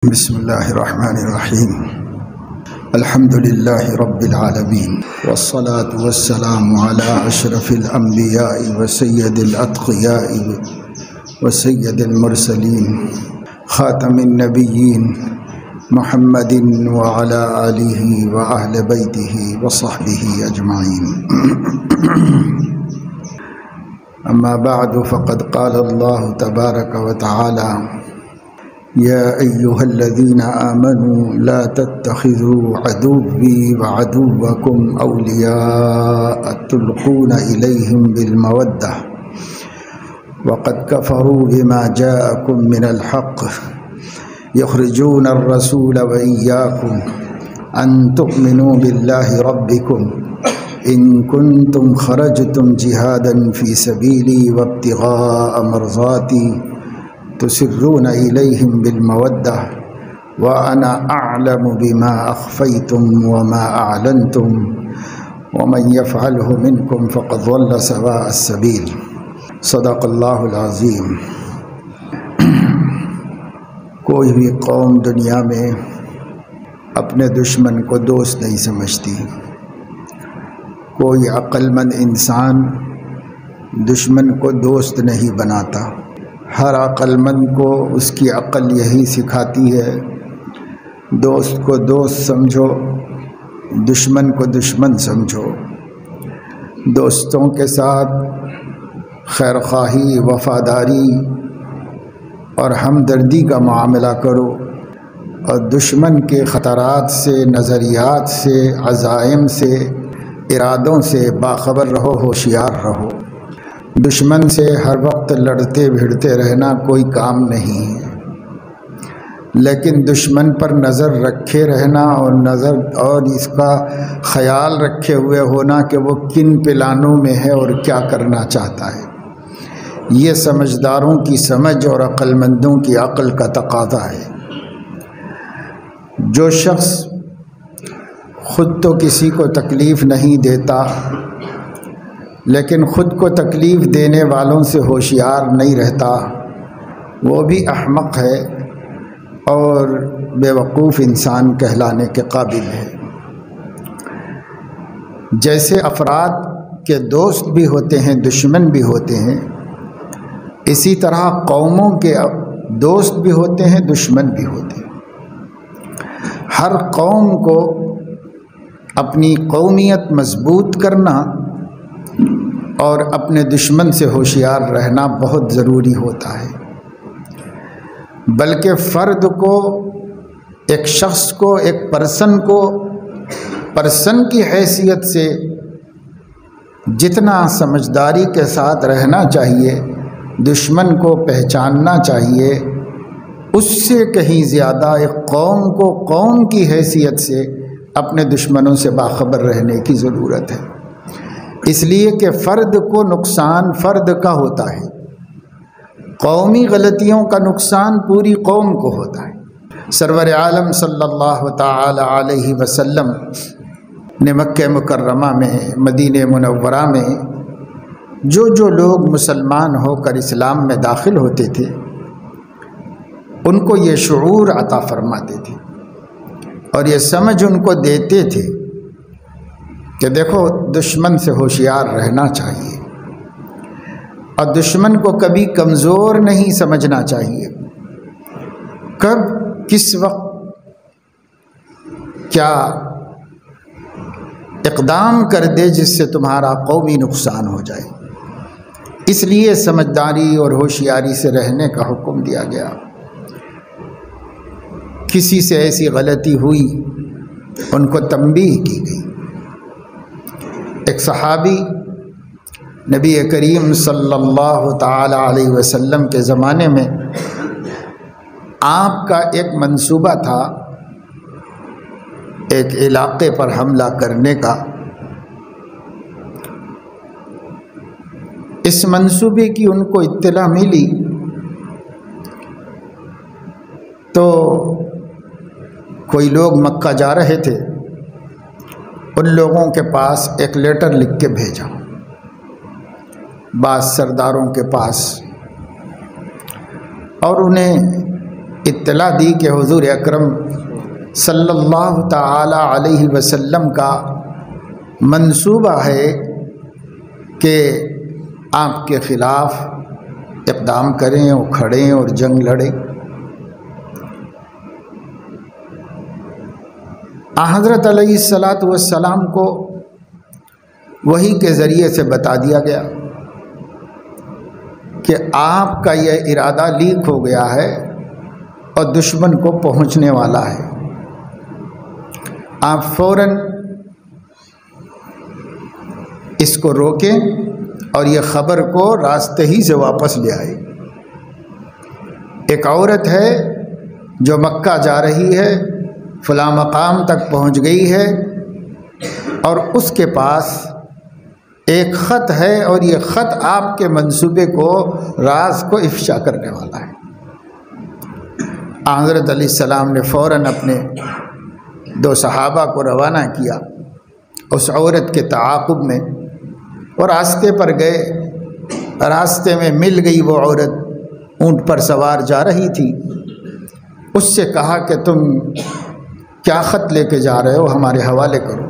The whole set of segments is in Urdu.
بسم اللہ الرحمن الرحیم الحمد للہ رب العالمین والصلاة والسلام علی اشرف الانبیاء وسید الاتقیاء وسید المرسلین خاتم النبیین محمد وعلی آلہ واہل بیتہ وصحبہ اجمعین اما بعد فقد قال اللہ تبارک وتعالی یا ایہا الذین آمنوا لا تتخذوا عدوی وعدوکم اولیاء تلقون الیہم بالمودہ وقد کفروا بما جاءکم من الحق یخرجون الرسول وإیاکم ان تؤمنوا باللہ ربکم ان کنتم خرجتم جہادا فی سبیلی وابتغاء مرضاتی تسرون الیہم بالمودہ وانا اعلم بما اخفیتم وما اعلنتم ومن یفعلہ منکم فقد ضل سواء السبیل صدق اللہ العظیم۔ کوئی بھی قوم دنیا میں اپنے دشمن کو دوست نہیں سمجھتی، کوئی عقل مند انسان دشمن کو دوست نہیں بناتا۔ ہر عقل مند کو اس کی عقل یہی سکھاتی ہے، دوست کو دوست سمجھو، دشمن کو دشمن سمجھو۔ دوستوں کے ساتھ خیرخواہی، وفاداری اور ہمدردی کا معاملہ کرو، اور دشمن کے خطرات سے، نظریات سے، عزائم سے، ارادوں سے باخبر رہو، ہوشیار رہو۔ دشمن سے ہر وقت لڑتے بھیڑتے رہنا کوئی کام نہیں ہے، لیکن دشمن پر نظر رکھے رہنا اور اس کا خیال رکھے ہوئے ہونا کہ وہ کن پلانوں میں ہے اور کیا کرنا چاہتا ہے، یہ سمجھداروں کی سمجھ اور عقل مندوں کی عقل کا تقاضا ہے۔ جو شخص خود تو کسی کو تکلیف نہیں دیتا لیکن خود کو تکلیف دینے والوں سے ہوشیار نہیں رہتا، وہ بھی احمق ہے اور بیوقوف انسان کہلانے کے قابل ہے۔ جیسے افراد کے دوست بھی ہوتے ہیں، دشمن بھی ہوتے ہیں، اسی طرح قوموں کے دوست بھی ہوتے ہیں، دشمن بھی ہوتے ہیں۔ ہر قوم کو اپنی قومیت مضبوط کرنا اور اپنے دشمن سے ہوشیار رہنا بہت ضروری ہوتا ہے، بلکہ فرد کو، ایک شخص کو، ایک پرسن کی حیثیت سے جتنا سمجھداری کے ساتھ رہنا چاہیے، دشمن کو پہچاننا چاہیے، اس سے کہیں زیادہ ایک قوم کو قوم کی حیثیت سے اپنے دشمنوں سے باخبر رہنے کی ضرورت ہے۔ اس لیے کہ فرد کو نقصان فرد کا ہوتا ہے، قومی غلطیوں کا نقصان پوری قوم کو ہوتا ہے۔ سرور عالم صلی اللہ تعالی علیہ وسلم نے مکہ مکرمہ میں، مدینہ منورہ میں جو لوگ مسلمان ہو کر اسلام میں داخل ہوتے تھے، ان کو یہ شعور عطا فرماتے تھے اور یہ سمجھ ان کو دیتے تھے کہ دیکھو، دشمن سے ہوشیار رہنا چاہیے اور دشمن کو کبھی کمزور نہیں سمجھنا چاہیے۔ کب، کس وقت کیا اقدام کر دے جس سے تمہارا قومی نقصان ہو جائے، اس لیے سمجھداری اور ہوشیاری سے رہنے کا حکم دیا گیا۔ کسی سے ایسی غلطی ہوئی، ان کو تنبیہ کی گئی۔ ایک صحابی نبی کریم صلی اللہ تعالی علیہ وسلم کے زمانے میں آپ کا ایک منصوبہ تھا ایک علاقے پر حملہ کرنے کا۔ اس منصوبے کی ان کو اطلاع ملی تو کوئی لوگ مکہ جا رہے تھے، ان لوگوں کے پاس ایک لیٹر لکھ کے بھیجا، بعض سرداروں کے پاس، اور انہیں اطلاع دی کہ حضور اکرم صلی اللہ تعالی علیہ وسلم کا منصوبہ ہے کہ آپ کے خلاف اقدام کریں اور کھڑیں اور جنگ لڑیں۔ حضرت علیہ السلام کو وحی کے ذریعے سے بتا دیا گیا کہ آپ کا یہ ارادہ لیک ہو گیا ہے اور دشمن کو پہنچنے والا ہے، آپ فوراً اس کو روکیں اور یہ خبر کو راستے ہی سے واپس لے آئے۔ ایک عورت ہے جو مکہ جا رہی ہے، فلاں مقام تک پہنچ گئی ہے اور اس کے پاس ایک خط ہے اور یہ خط آپ کے منصوبے کو، راز کو افشا کرنے والا ہے۔ حضرت علیہ السلام نے فوراً اپنے 2 صحابہ کو روانہ کیا اس عورت کے تعاقب میں، اور راستے پر گئے۔ راستے میں مل گئی وہ عورت، اونٹ پر سوار جا رہی تھی۔ اس سے کہا کہ تم کیا خط لے کے جا رہے ہو، ہمارے حوالے کرو۔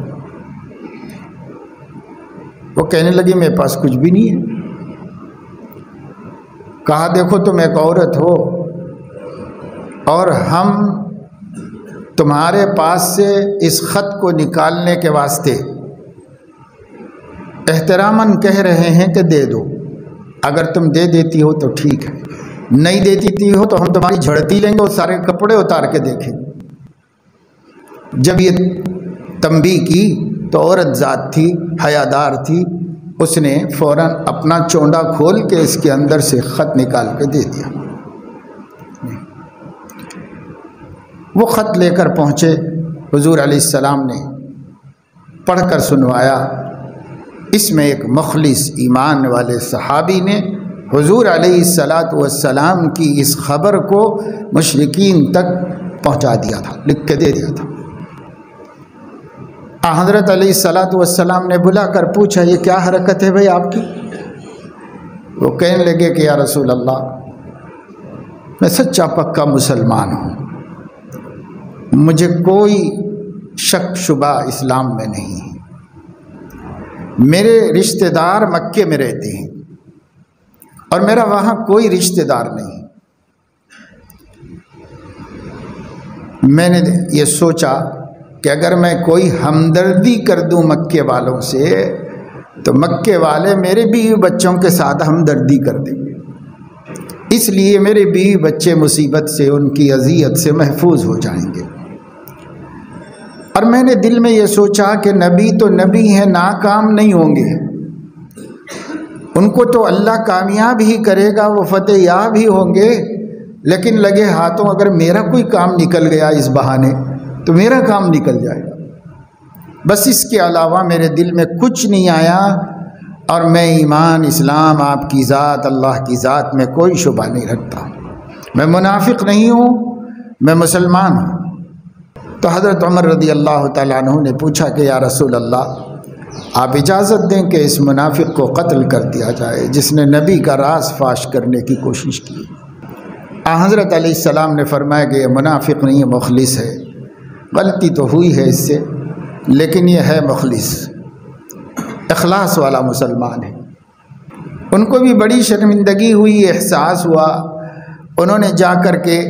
وہ کہنے لگی میرے پاس کچھ بھی نہیں ہے۔ کہا دیکھو تم ایک عورت ہو اور ہم تمہارے پاس سے اس خط کو نکالنے کے واسطے احتراماً کہہ رہے ہیں کہ دے دو، اگر تم دے دیتی ہو تو ٹھیک ہے، نہیں دے دیتی ہو تو ہم تمہاری جھڑتی لیں گے اور سارے کپڑے اتار کے دیکھیں گے۔ جب یہ تنبیہ کی تو عورت ذات تھی، حیادار تھی، اس نے فوراً اپنا چونڈا کھول کے اس کے اندر سے خط نکال کے دے دیا۔ وہ خط لے کر پہنچے، حضور علیہ السلام نے پڑھ کر سنوایا۔ اس میں ایک مخلص ایمان والے صحابی نے حضور علیہ السلام کی اس خبر کو مشرکین تک پہنچا دیا تھا، لکھ کے دے دیا تھا۔ حضرت علیہ السلام نے بلا کر پوچھا یہ کیا حرکت ہے بھائی آپ کی؟ وہ کہنے لگے کہ یا رسول اللہ، میں سچا پکا مسلمان ہوں، مجھے کوئی شک شبہ اسلام میں نہیں ہے، میرے رشتہ دار مکے میں رہتے ہیں اور میرا وہاں کوئی رشتہ دار نہیں۔ میں نے یہ سوچا کہ اگر میں کوئی ہمدردی کر دوں مکے والوں سے تو مکے والے میرے بیوی بچوں کے ساتھ ہمدردی کر دیں گے، اس لیے میرے بیوی بچے مصیبت سے، ان کی اذیت سے محفوظ ہو جائیں گے۔ اور میں نے دل میں یہ سوچا کہ نبی تو نبی ہیں، ناکام نہیں ہوں گے، ان کو تو اللہ کامیاب ہی کرے گا، وہ فتح یاب ہی ہوں گے، لیکن لگے ہاتھوں اگر میرا کوئی کام نکل گیا اس بہانے تو میرا کام نکل جائے گا۔ بس اس کے علاوہ میرے دل میں کچھ نہیں آیا، اور میں ایمان، اسلام، آپ کی ذات، اللہ کی ذات میں کوئی شبہ نہیں رکھتا، میں منافق نہیں ہوں، میں مسلمان ہوں۔ تو حضرت عمر رضی اللہ تعالیٰ عنہ نے پوچھا کہ یا رسول اللہ، آپ اجازت دیں کہ اس منافق کو قتل کر دیا جائے جس نے نبی کا راز فاش کرنے کی کوشش کی۔ حضرت علیہ السلام نے فرمایا کہ یہ منافق نہیں، مخلص ہے، غلطی تو ہوئی ہے اس سے لیکن یہ ہے مخلص، اخلاص والا مسلمان ہے۔ ان کو بھی بڑی شرمندگی ہوئی، احساس ہوا، انہوں نے جا کر کے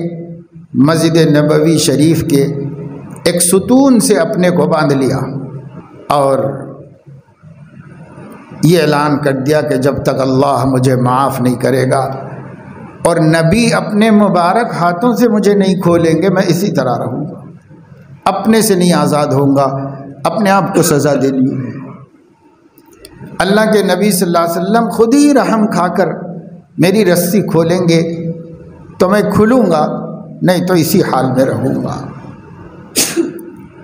مسجد نبوی شریف کے ایک ستون سے اپنے کو باندھ لیا اور یہ اعلان کر دیا کہ جب تک اللہ مجھے معاف نہیں کرے گا اور نبی اپنے مبارک ہاتھوں سے مجھے نہیں کھولیں گے، میں اسی طرح رہوں گا، اپنے سے نہیں آزاد ہوں گا، اپنے آپ کو سزا دینی ہے۔ اللہ کے نبی صلی اللہ علیہ وسلم خود ہی رحم کھا کر میری رسی کھولیں گے تو میں کھلوں گا، نہیں تو اسی حال میں رہوں گا،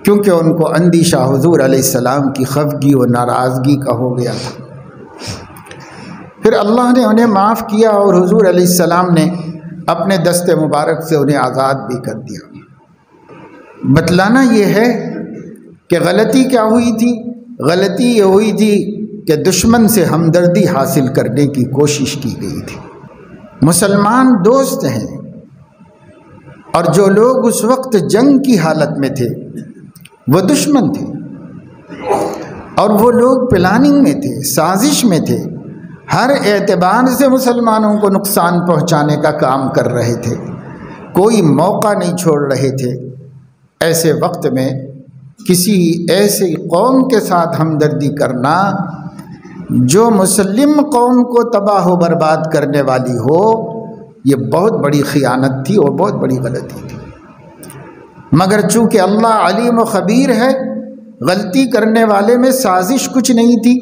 کیونکہ ان کو اندیشہ حضور علیہ السلام کی خفگی و ناراضگی کا ہو گیا تھا۔ پھر اللہ نے انہیں معاف کیا اور حضور علیہ السلام نے اپنے دست مبارک سے انہیں آزاد بھی کر دیا۔ بتلانا یہ ہے کہ غلطی کیا ہوئی تھی؟ غلطی یہ ہوئی تھی کہ دشمن سے ہمدردی حاصل کرنے کی کوشش کی گئی تھی۔ مسلمان دوست ہیں اور جو لوگ اس وقت جنگ کی حالت میں تھے وہ دشمن تھے، اور وہ لوگ پلاننگ میں تھے، سازش میں تھے، ہر اعتبار سے مسلمانوں کو نقصان پہنچانے کا کام کر رہے تھے، کوئی موقع نہیں چھوڑ رہے تھے۔ ایسے وقت میں کسی ایسی قوم کے ساتھ ہمدردی کرنا جو مسلم قوم کو تباہ و برباد کرنے والی ہو، یہ بہت بڑی خیانت تھی اور بہت بڑی غلطی تھی۔ مگر چونکہ اللہ علیم و خبیر ہے، غلطی کرنے والے میں سازش کچھ نہیں تھی،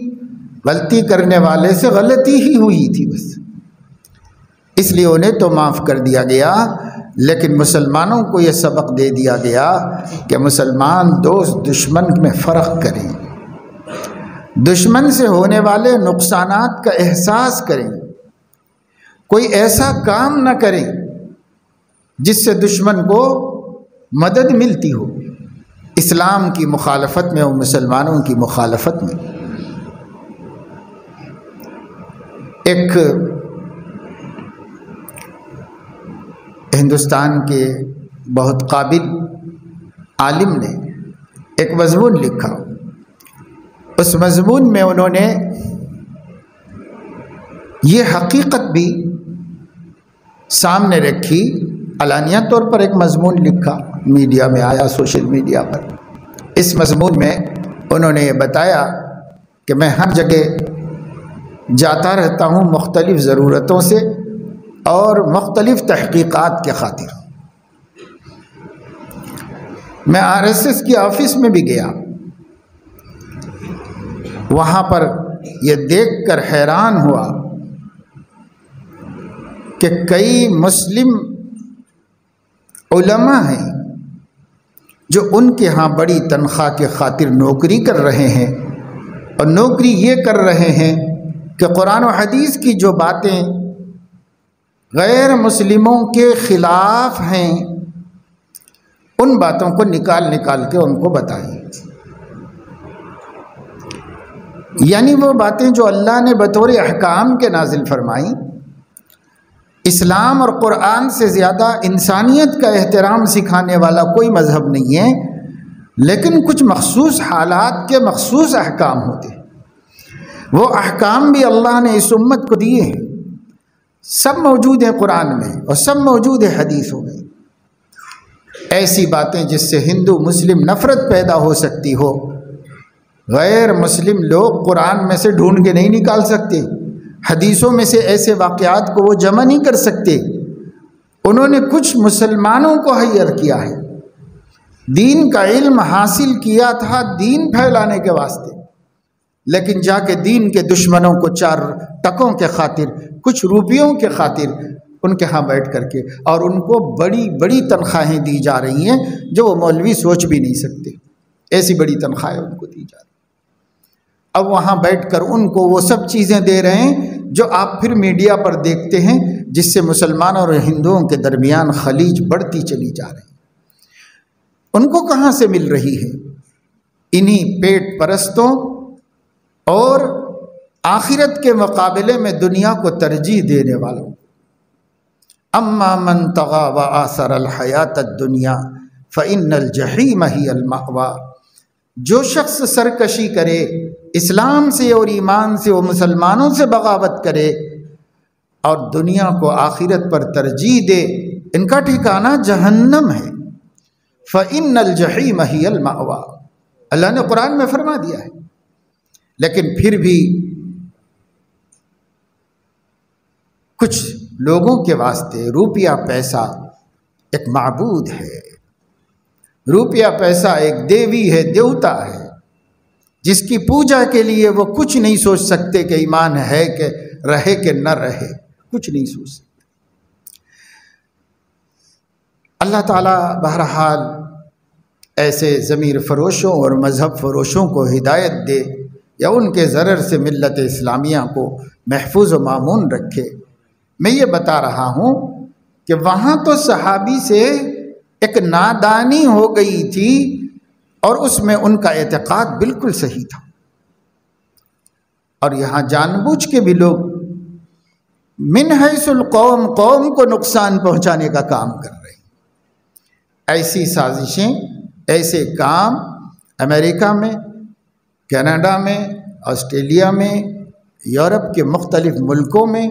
غلطی کرنے والے سے غلطی ہی ہوئی تھی بس، اس لیے انہیں تو معاف کر دیا گیا۔ لیکن مسلمانوں کو یہ سبق دے دیا گیا کہ مسلمان دوست دشمن میں فرق کریں، دشمن سے ہونے والے نقصانات کا احساس کریں، کوئی ایسا کام نہ کریں جس سے دشمن کو مدد ملتی ہو، اسلام کی مخالفت میں اور مسلمانوں کی مخالفت میں۔ ایک ہندوستان کے بہت قابل عالم نے ایک مضمون لکھا، اس مضمون میں انہوں نے یہ حقیقت بھی سامنے رکھی، علانیہ طور پر ایک مضمون لکھا، میڈیا میں آیا، سوشل میڈیا پر۔ اس مضمون میں انہوں نے یہ بتایا کہ میں ہر جگہ جاتا رہتا ہوں مختلف ضرورتوں سے اور مختلف تحقیقات کے خاطر۔ میں RSS کی آفس میں بھی گیا، وہاں پر یہ دیکھ کر حیران ہوا کہ کئی مسلم علماء ہیں جو ان کے ہاں بڑی تنخواہ کے خاطر نوکری کر رہے ہیں، اور نوکری یہ کر رہے ہیں کہ قرآن و حدیث کی جو باتیں غیر مسلموں کے خلاف ہیں ان باتوں کو نکال کے ان کو بتائیں، یعنی وہ باتیں جو اللہ نے بطور احکام کے نازل فرمائیں۔ اسلام اور قرآن سے زیادہ انسانیت کا احترام سکھانے والا کوئی مذہب نہیں ہے، لیکن کچھ مخصوص حالات کے مخصوص احکام ہوتے ہیں، وہ احکام بھی اللہ نے اس امت کو دیے ہیں، سب موجود ہیں قرآن میں اور سب موجود ہے حدیثوں میں۔ ایسی باتیں جس سے ہندو مسلم نفرت پیدا ہو سکتی ہو، غیر مسلم لوگ قرآن میں سے ڈھونڈ کے نہیں نکال سکتے، حدیثوں میں سے ایسے واقعات کو وہ جمع نہیں کر سکتے۔ انہوں نے کچھ مسلمانوں کو ہائر کیا ہے، دین کا علم حاصل کیا تھا دین پھیلانے کے واسطے، لیکن جا کے دین کے دشمنوں کو 4 ٹکوں کے خاطر، کچھ روپیوں کے خاطر ان کے ہاں بیٹھ کر کے، اور ان کو بڑی بڑی تنخواہیں دی جا رہی ہیں جو وہ مولوی سوچ بھی نہیں سکتے، ایسی بڑی تنخواہیں ان کو دی جا رہی ہیں۔ اب وہاں بیٹھ کر ان کو وہ سب چیزیں دے رہے ہیں جو آپ پھر میڈیا پر دیکھتے ہیں، جس سے مسلمانوں اور ہندوؤں کے درمیان خلیج بڑھتی چلی جا رہی ہے۔ ان کو کہاں سے مل رہی ہے؟ انہی پیٹ پرستوں اور آخرت کے مقابلے میں دنیا کو ترجیح دینے والوں۔ اما من طغى وآثر الحیات الدنیا فإن الجحیم ہی المأوی۔ جو شخص سرکشی کرے اسلام سے اور ایمان سے، وہ مسلمانوں سے بغاوت کرے اور دنیا کو آخرت پر ترجیح دے، ان کا ٹھکانہ جہنم ہے۔ فإن الجحیم ہی المأوی، اللہ نے قرآن میں فرما دیا ہے۔ لیکن پھر بھی کچھ لوگوں کے واسطے روپیہ پیسہ ایک معبود ہے، روپیہ پیسہ ایک دیوی ہے، دیوتا ہے، جس کی پوجا کے لیے وہ کچھ نہیں سوچ سکتے کہ ایمان ہے کہ رہے کہ نہ رہے، کچھ نہیں سوچ سکتے۔ اللہ تعالیٰ بہرحال ایسے ضمیر فروشوں اور مذہب فروشوں کو ہدایت دے، یا ان کے ضرر سے ملت اسلامیہ کو محفوظ و مامون رکھے۔ میں یہ بتا رہا ہوں کہ وہاں تو صحابی سے ایک نادانی ہو گئی تھی، اور اس میں ان کا اعتقاد بالکل صحیح تھا، اور یہاں جان بوجھ کے بھی لوگ من حیث القوم، قوم کو نقصان پہنچانے کا کام کر رہے ہیں۔ ایسی سازشیں، ایسے کام امریکہ میں، کینیڈا میں، آسٹریلیا میں، یورپ کے مختلف ملکوں میں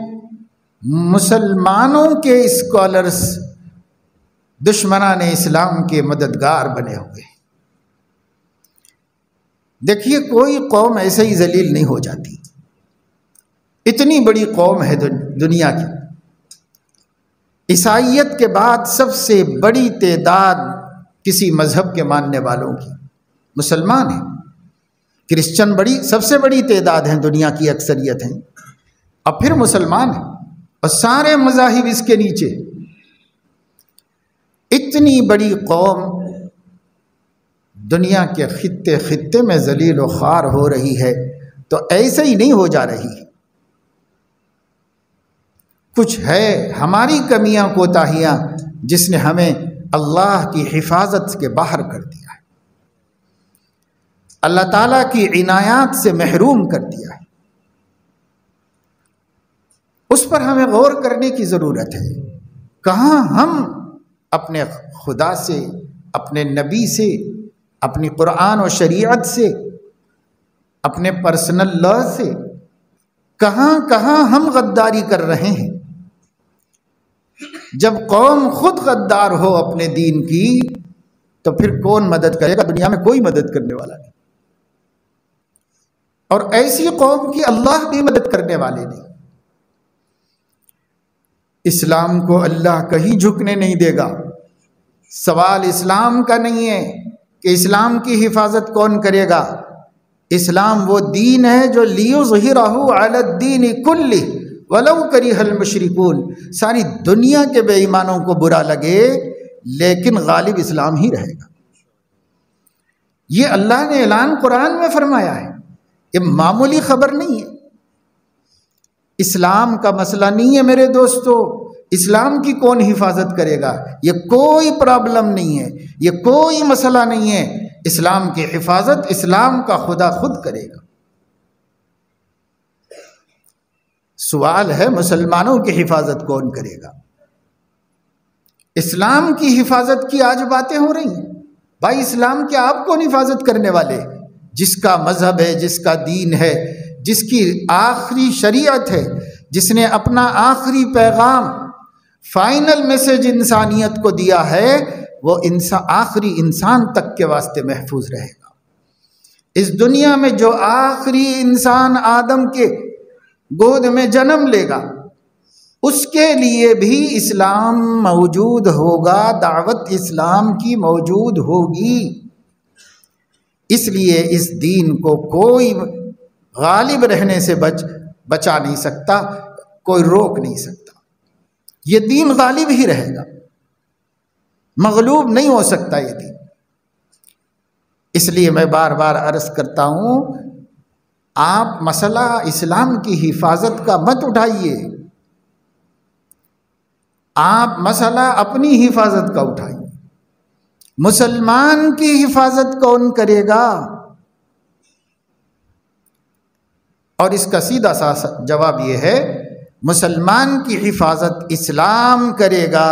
مسلمانوں کے اسکالرس دشمنان اسلام کے مددگار بنے ہوئے ہیں۔ دیکھیے کوئی قوم ایسے ہی ذلیل نہیں ہو جاتی، اتنی بڑی قوم ہے دنیا کی، عیسائیت کے بعد سب سے بڑی تعداد کسی مذہب کے ماننے والوں کی مسلمان ہیں، کرسچن سب سے بڑی تعداد ہیں، دنیا کی اکثریت ہیں، اور پھر مسلمان ہیں، اور سارے مذاہب اس کے نیچے۔ اتنی بڑی قوم دنیا کے خطے خطے میں ذلیل و خوار ہو رہی ہے تو ایسے ہی نہیں ہو جا رہی، کچھ ہے ہماری کمیاں کوتاہیاں جس نے ہمیں اللہ کی حفاظت کے باہر کر دیا ہے، اللہ تعالیٰ کی عنایات سے محروم کر دیا ہے۔ اس پر ہمیں غور کرنے کی ضرورت ہے، کہاں ہم اپنے خدا سے، اپنے نبی سے، اپنی قرآن و شریعت سے، اپنے پرسنل لا سے کہاں کہاں ہم غداری کر رہے ہیں۔ جب قوم خود غدار ہو اپنے دین کی تو پھر کون مدد کرے گا؟ دنیا میں کوئی مدد کرنے والا نہیں، اور ایسی قوم کی اللہ بھی مدد کرنے والے نہیں۔ اسلام کو اللہ کہیں جھکنے نہیں دے گا۔ سوال اسلام کا نہیں ہے کہ اسلام کی حفاظت کون کرے گا، اسلام وہ دین ہے جو لِیُظْہِرَهُ عَلَى الدِّینِ كُلِّهِ وَلَوْ كَرِهَ الْمُشْرِكُونَ، ساری دنیا کے بے ایمانوں کو برا لگے لیکن غالب اسلام ہی رہے گا۔ یہ اللہ نے اعلان قرآن میں فرمایا ہے، یہ معمولی خبر نہیں ہے۔ اسلام کا مسئلہ نہیں ہے میرے دوستو، اسلام کی کون حفاظت کرے گا، یہ کوئی پرابلم نہیں ہے، یہ کوئی مسئلہ نہیں ہے۔ اسلام کی حفاظت اسلام کا خدا خود کرے گا۔ سوال ہے مسلمانوں کی حفاظت کون کرے گا؟ اسلام کی حفاظت کی آج باتیں ہو رہی ہیں، بھائی اسلام کے آپ کون حفاظت کرنے والے؟ جس کا مذہب ہے، جس کا دین ہے، جس کی آخری شریعت ہے، جس نے اپنا آخری پیغام، فائنل میسج انسانیت کو دیا ہے، وہ آخری انسان تک کے واسطے محفوظ رہے گا۔ اس دنیا میں جو آخری انسان آدم کے گود میں جنم لے گا اس کے لیے بھی اسلام موجود ہوگا، دعوت اسلام کی موجود ہوگی۔ اس لیے اس دین کو کوئی غالب رہنے سے بچا نہیں سکتا، کوئی روک نہیں سکتا۔ یہ دین غالب ہی رہے گا، مغلوب نہیں ہو سکتا یہ دین۔ اس لیے میں بار بار عرض کرتا ہوں، آپ مسئلہ اسلام کی حفاظت کا مت اٹھائیے، آپ مسئلہ اپنی حفاظت کا اٹھائیے۔ مسلمان کی حفاظت کون کرے گا؟ اور اس کا سیدھا سا جواب یہ ہے، مسلمان کی حفاظت اسلام کرے گا۔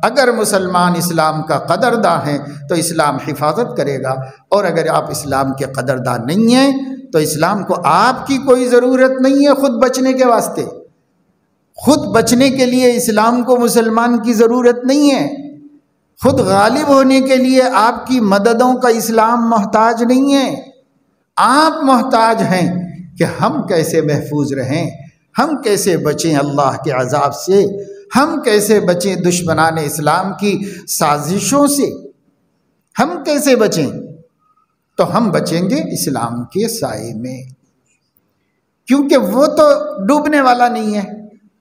اگر مسلمان اسلام کا قدرداں ہیں تو اسلام حفاظت کرے گا، اور اگر آپ اسلام کے قدرداں نہیں ہیں تو اسلام کو آپ کی کوئی ضرورت نہیں ہے خود بچنے کے واسطے۔ خود بچنے کے لیے اسلام کو مسلمان کی ضرورت نہیں ہے، خود غالب ہونے کے لیے آپ کی مددوں کا اسلام محتاج نہیں ہے۔ آپ محتاج ہیں کہ ہم کیسے محفوظ رہیں، ہم کیسے بچیں اللہ کے عذاب سے، ہم کیسے بچیں دشمنان اسلام کی سازشوں سے، ہم کیسے بچیں؟ تو ہم بچیں گے اسلام کے سائے میں، کیونکہ وہ تو ڈوبنے والا نہیں ہے،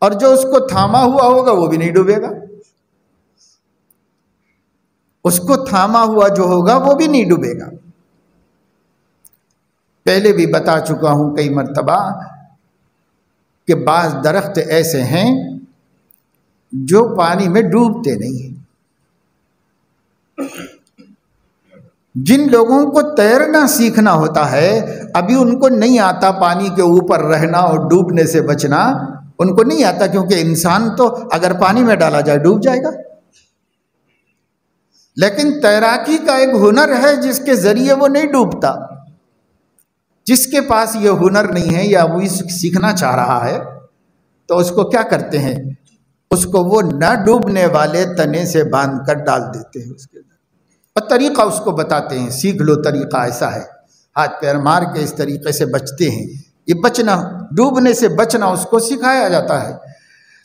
اور جو اس کو تھاما ہوا ہوگا وہ بھی نہیں ڈوبے گا، اس کو تھاما ہوا جو ہوگا وہ بھی نہیں ڈوبے گا۔ پہلے بھی بتا چکا ہوں کئی مرتبہ کہ بعض درخت ایسے ہیں جو پانی میں ڈوبتے نہیں ہیں۔ جن لوگوں کو تیرنا سیکھنا ہوتا ہے، ابھی ان کو نہیں آتا پانی کے اوپر رہنا اور ڈوبنے سے بچنا، ان کو نہیں آتا، کیونکہ انسان تو اگر پانی میں ڈالا جائے ڈوب جائے گا۔ لیکن تیراکی کا ایک ہنر ہے جس کے ذریعے وہ نہیں ڈوبتا. جس کے پاس یہ ہنر نہیں ہے یا وہ سیکھنا چاہ رہا ہے تو اس کو کیا کرتے ہیں؟ اس کو وہ نہ ڈوبنے والے تنے سے باندھ کر ڈال دیتے ہیں اس کے اندر، اور طریقہ اس کو بتاتے ہیں، سیکھ لو طریقہ ایسا ہے، ہاتھ پیر مار کے اس طریقے سے بچتے ہیں. یہ بچنا، ڈوبنے سے بچنا اس کو سکھایا جاتا ہے.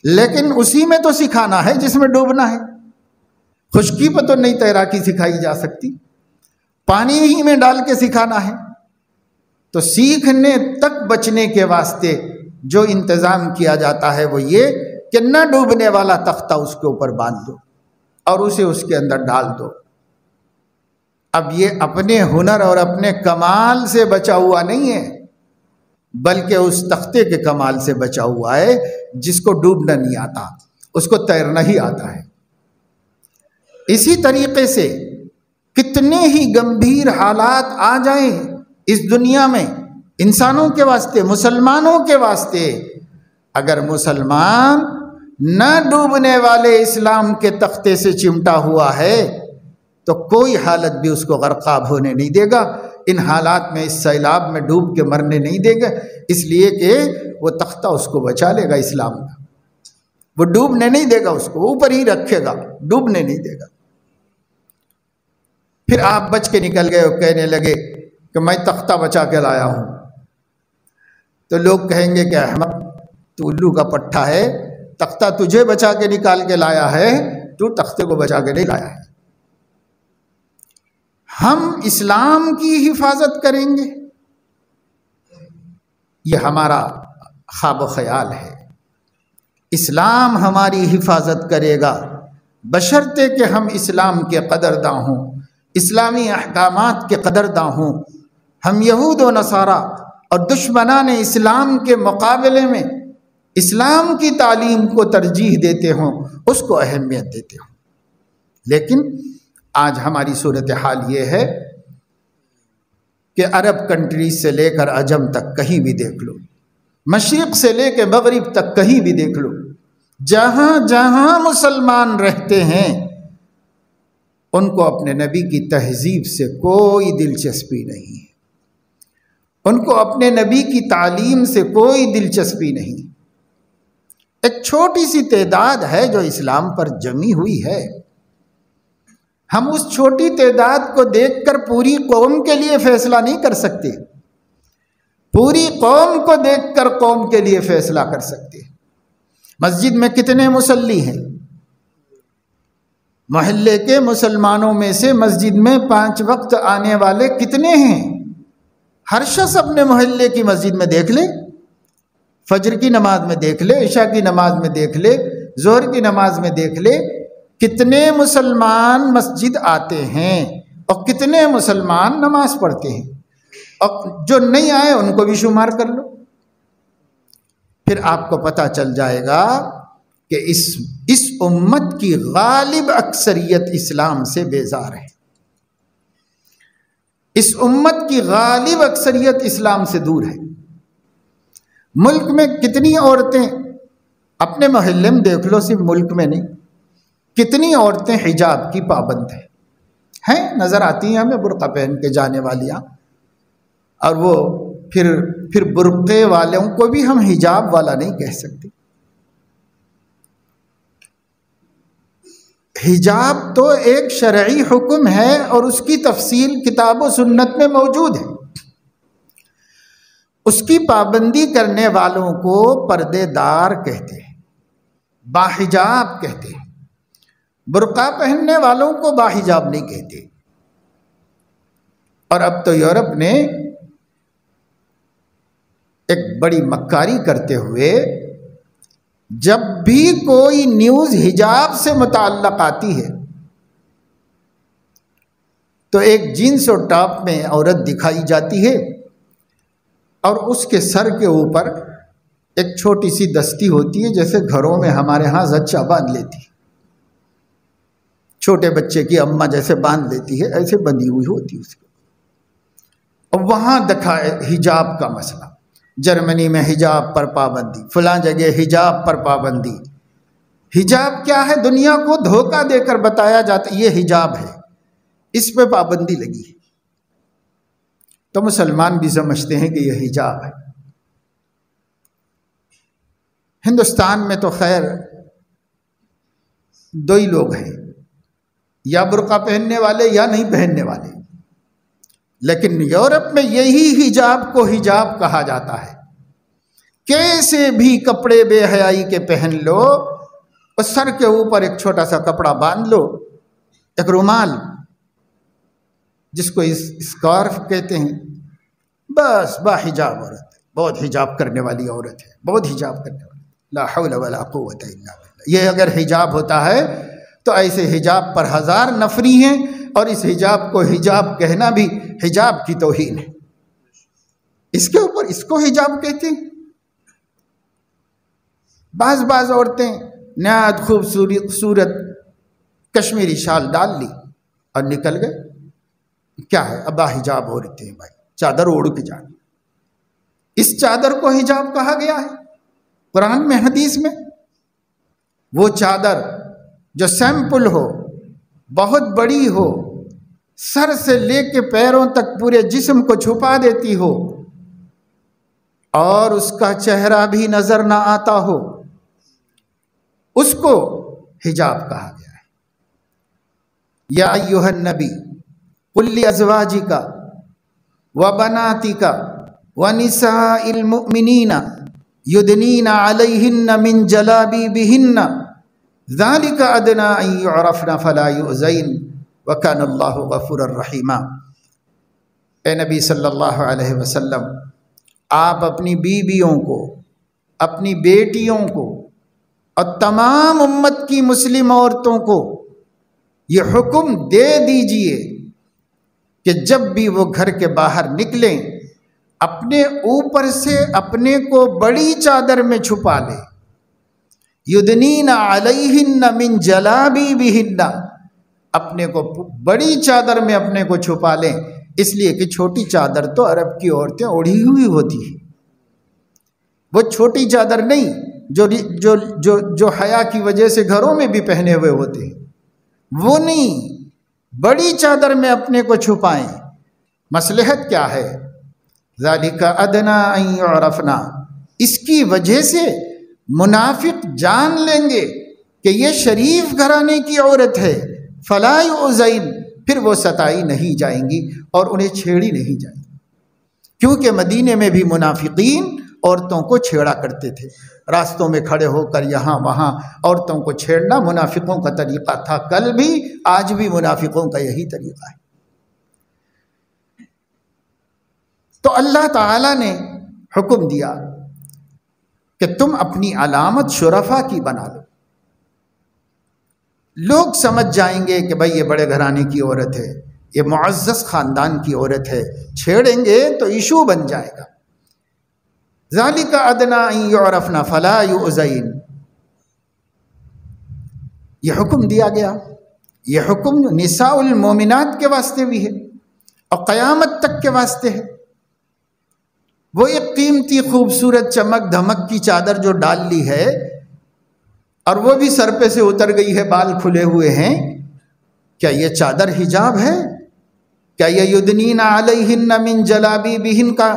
لیکن اسی میں تو سکھانا ہے جس میں ڈوبنا ہے. خشکی پہ تو نہیں تیراکی سکھائی جا سکتی، پانی ہی میں ڈال کے سکھانا ہے. تو سیکھنے تک بچنے کے واسطے جو انتظام کیا جاتا ہے وہ یہ کہ نہ ڈوبنے والا تختہ اس کے اوپر باندھ دو اور اسے اس کے اندر ڈال دو. اب یہ اپنے ہنر اور اپنے کمال سے بچا ہوا نہیں ہے، بلکہ اس تختے کے کمال سے بچا ہوا ہے جس کو ڈوبنا نہیں آتا، اس کو تیرنا ہی آتا ہے. اسی طریقے سے کتنے ہی گمبھیر حالات آ جائیں اس دنیا میں انسانوں کے واسطے، مسلمانوں کے واسطے، اگر مسلمان نہ ڈوبنے والے اسلام کے تختے سے چمٹا ہوا ہے تو کوئی حالت بھی اس کو غرقاب ہونے نہیں دے گا. ان حالات میں، اس سیلاب میں ڈوب کے مرنے نہیں دے گا، اس لیے کہ وہ تختہ اس کو بچا لے گا اسلام کا. وہ ڈوبنے نہیں دے گا، اس کو اوپر ہی رکھے گا، ڈوبنے نہیں دے گا. پھر آپ بچ کے نکل گئے اور کہنے لگے کہ میں تختہ بچا کے لایا ہوں، تو لوگ کہیں گے کہ احمد تو الو کا پٹھا ہے، تختہ تجھے بچا کے نکال کے لایا ہے، تو تختے کو بچا کے نہیں لایا ہے. ہم اسلام کی حفاظت کریں گے، یہ ہمارا خواب و خیال ہے. اسلام ہماری حفاظت کرے گا بشرطے کہ ہم اسلام کے قدرداں ہوں، اسلامی احکامات کے قدرداں ہوں. ہم یہود و نصارہ اور دشمنان اسلام کے مقابلے میں اسلام کی تعلیم کو ترجیح دیتے ہوں، اس کو اہمیت دیتے ہوں. لیکن آج ہماری صورتحال یہ ہے کہ عرب کنٹریز سے لے کر عجم تک کہیں بھی دیکھ لو، مشرق سے لے کے مغرب تک کہیں بھی دیکھ لو، جہاں جہاں مسلمان رہتے ہیں ان کو اپنے نبی کی تہذیب سے کوئی دلچسپی نہیں ہے، ان کو اپنے نبی کی تعلیم سے کوئی دلچسپی نہیں. ایک چھوٹی سی تعداد ہے جو اسلام پر جمی ہوئی ہے. ہم اس چھوٹی تعداد کو دیکھ کر پوری قوم کے لیے فیصلہ نہیں کر سکتے، پوری قوم کو دیکھ کر قوم کے لیے فیصلہ کر سکتے. مسجد میں کتنے مصلی ہیں؟ محلے کے مسلمانوں میں سے مسجد میں 5 وقت آنے والے کتنے ہیں؟ ہر شخص اپنے محلے کی مسجد میں دیکھ لے، فجر کی نماز میں دیکھ لے، عشاء کی نماز میں دیکھ لے، ظہر کی نماز میں دیکھ لے، کتنے مسلمان مسجد آتے ہیں اور کتنے مسلمان نماز پڑھتے ہیں، اور جو نہیں آئے ان کو بھی شمار کر لو. پھر آپ کو پتہ چل جائے گا کہ اس امت کی غالب اکثریت اسلام سے بیزار ہے، اس امت کی غالب اکثریت اسلام سے دور ہے. ملک میں کتنی عورتیں، اپنے محلے میں دیکھ لو، صرف ملک میں نہیں، کتنی عورتیں حجاب کی پابند ہیں، نظر آتی ہیں ہمیں برقع پہن کے جانے والیاں، اور وہ پھر برقعے والوں کو بھی ہم حجاب والا نہیں کہہ سکتے. حجاب تو ایک شرعی حکم ہے اور اس کی تفصیل کتاب و سنت میں موجود ہے. اس کی پابندی کرنے والوں کو پردے دار کہتے ہیں، باحجاب کہتے ہیں. برقع پہننے والوں کو باحجاب نہیں کہتے. اور اب تو یورپ نے ایک بڑی مکاری کرتے ہوئے جب بھی کوئی نیوز حجاب سے متعلق آتی ہے تو ایک جینس اور ٹاپ میں عورت دکھائی جاتی ہے اور اس کے سر کے اوپر ایک چھوٹی سی دستی ہوتی ہے، جیسے گھروں میں ہمارے ہاں زچہ باندھ لیتی ہے، چھوٹے بچے کی اماں جیسے باندھ لیتی ہے، ایسے بندھی ہوئی ہوتی ہے اس کے. اور وہاں دکھا حجاب کا مسئلہ، جرمنی میں حجاب پر پابندی، فلاں جگہ حجاب پر پابندی. حجاب کیا ہے؟ دنیا کو دھوکہ دے کر بتایا جاتا ہے یہ حجاب ہے. اس پہ پابندی لگی ہے، تو مسلمان بھی سمجھتے ہیں کہ یہ حجاب ہے۔ ہندوستان میں تو خیر دو ہی لوگ ہیں، یا برقع پہننے والے یا نہیں پہننے والے، لیکن یورپ میں یہی حجاب کو حجاب کہا جاتا ہے۔ کیسے بھی کپڑے بے حیائی کے پہن لو، اور سر کے اوپر ایک چھوٹا سا کپڑا باندھ لو، ایک رومال جس کو اسکارف کہتے ہیں، بس با حجاب عورت ہے، بہت حجاب کرنے والی عورت ہے، بہت حجاب کرنے والی، لا حول ولا قوت الا باللہ۔ یہ اگر حجاب ہوتا ہے تو ایسے حجاب پر ہزار نفری ہیں، اور اس حجاب کو حجاب کہنا بھی حجاب کی توہین ہے۔ اس کے اوپر اس کو حجاب کہتے ہیں۔ بعض عورتیں نہایت خوبصورت کشمیری شال ڈال لی اور نکل گئے، کیا ہے ابا حجاب عورتیں، بھائی چادر اوڑھ کے جانا، اس چادر کو حجاب کہا گیا ہے قرآن میں، حدیث میں۔ وہ چادر جو سیمپل ہو، بہت بڑی ہو، سر سے لے کے پیروں تک پورے جسم کو چھپا دیتی ہو، اور اس کا چہرہ بھی نظر نہ آتا ہو، اس کو حجاب کہا گیا ہے۔ یا ایھا النبی قل لازواجک وبناتک ونساء المؤمنین یدنین علیہن من جلابیبہن ذلک ادنی ان یعرفن فلا یؤذین وکان اللہ غفورا رحیما۔ اے نبی صلی اللہ علیہ وسلم، آپ اپنی بیویوں کو، اپنی بیٹیوں کو، اور تمام امت کی مسلم عورتوں کو یہ حکم دے دیجئے کہ جب بھی وہ گھر کے باہر نکلیں، اپنے اوپر سے اپنے کو بڑی چادر میں چھپا لیں۔ یدنین علیہن من جلابیبہن، اپنے کو بڑی چادر میں اپنے کو چھپا لیں، اس لیے کہ چھوٹی چادر تو عرب کی عورتیں اوڑھی ہوئی ہوتی ہیں، وہ چھوٹی چادر نہیں جو حیا کی وجہ سے گھروں میں بھی پہنے ہوئے ہوتے ہیں، وہ نہیں، بڑی چادر میں اپنے کو چھپائیں۔ مصلحت کیا ہے؟ ذالک ادنی ان یعرفنا، اس کی وجہ سے منافق جان لیں گے کہ یہ شریف گھرانے کی عورت ہے، فلا یؤذین، پھر وہ ستائی نہیں جائیں گی اور انہیں چھیڑی نہیں جائیں گی۔ کیونکہ مدینے میں بھی منافقین عورتوں کو چھیڑا کرتے تھے، راستوں میں کھڑے ہو کر یہاں وہاں عورتوں کو چھیڑنا منافقوں کا طریقہ تھا، کل بھی آج بھی منافقوں کا یہی طریقہ ہے۔ تو اللہ تعالیٰ نے حکم دیا کہ تم اپنی علامت شرفا کی بنا لو، لوگ سمجھ جائیں گے کہ بھئی یہ بڑے گھرانے کی عورت ہے، یہ معزز خاندان کی عورت ہے، چھیڑیں گے تو ایشو بن جائے گا۔ ذالک ادنی ان یعرفن فلا یؤذین، یہ حکم دیا گیا۔ یہ حکم نساء المومنات کے واسطے بھی ہے اور قیامت تک کے واسطے ہے۔ وہ ایک قیمتی خوبصورت چمک دھمک کی چادر جو ڈال لی ہے، اور وہ بھی سر پہ سے اتر گئی ہے، بال کھلے ہوئے ہیں، کیا یہ چادر حجاب ہے؟ کیا یہ یدنین علیہن من جلابیبہن کا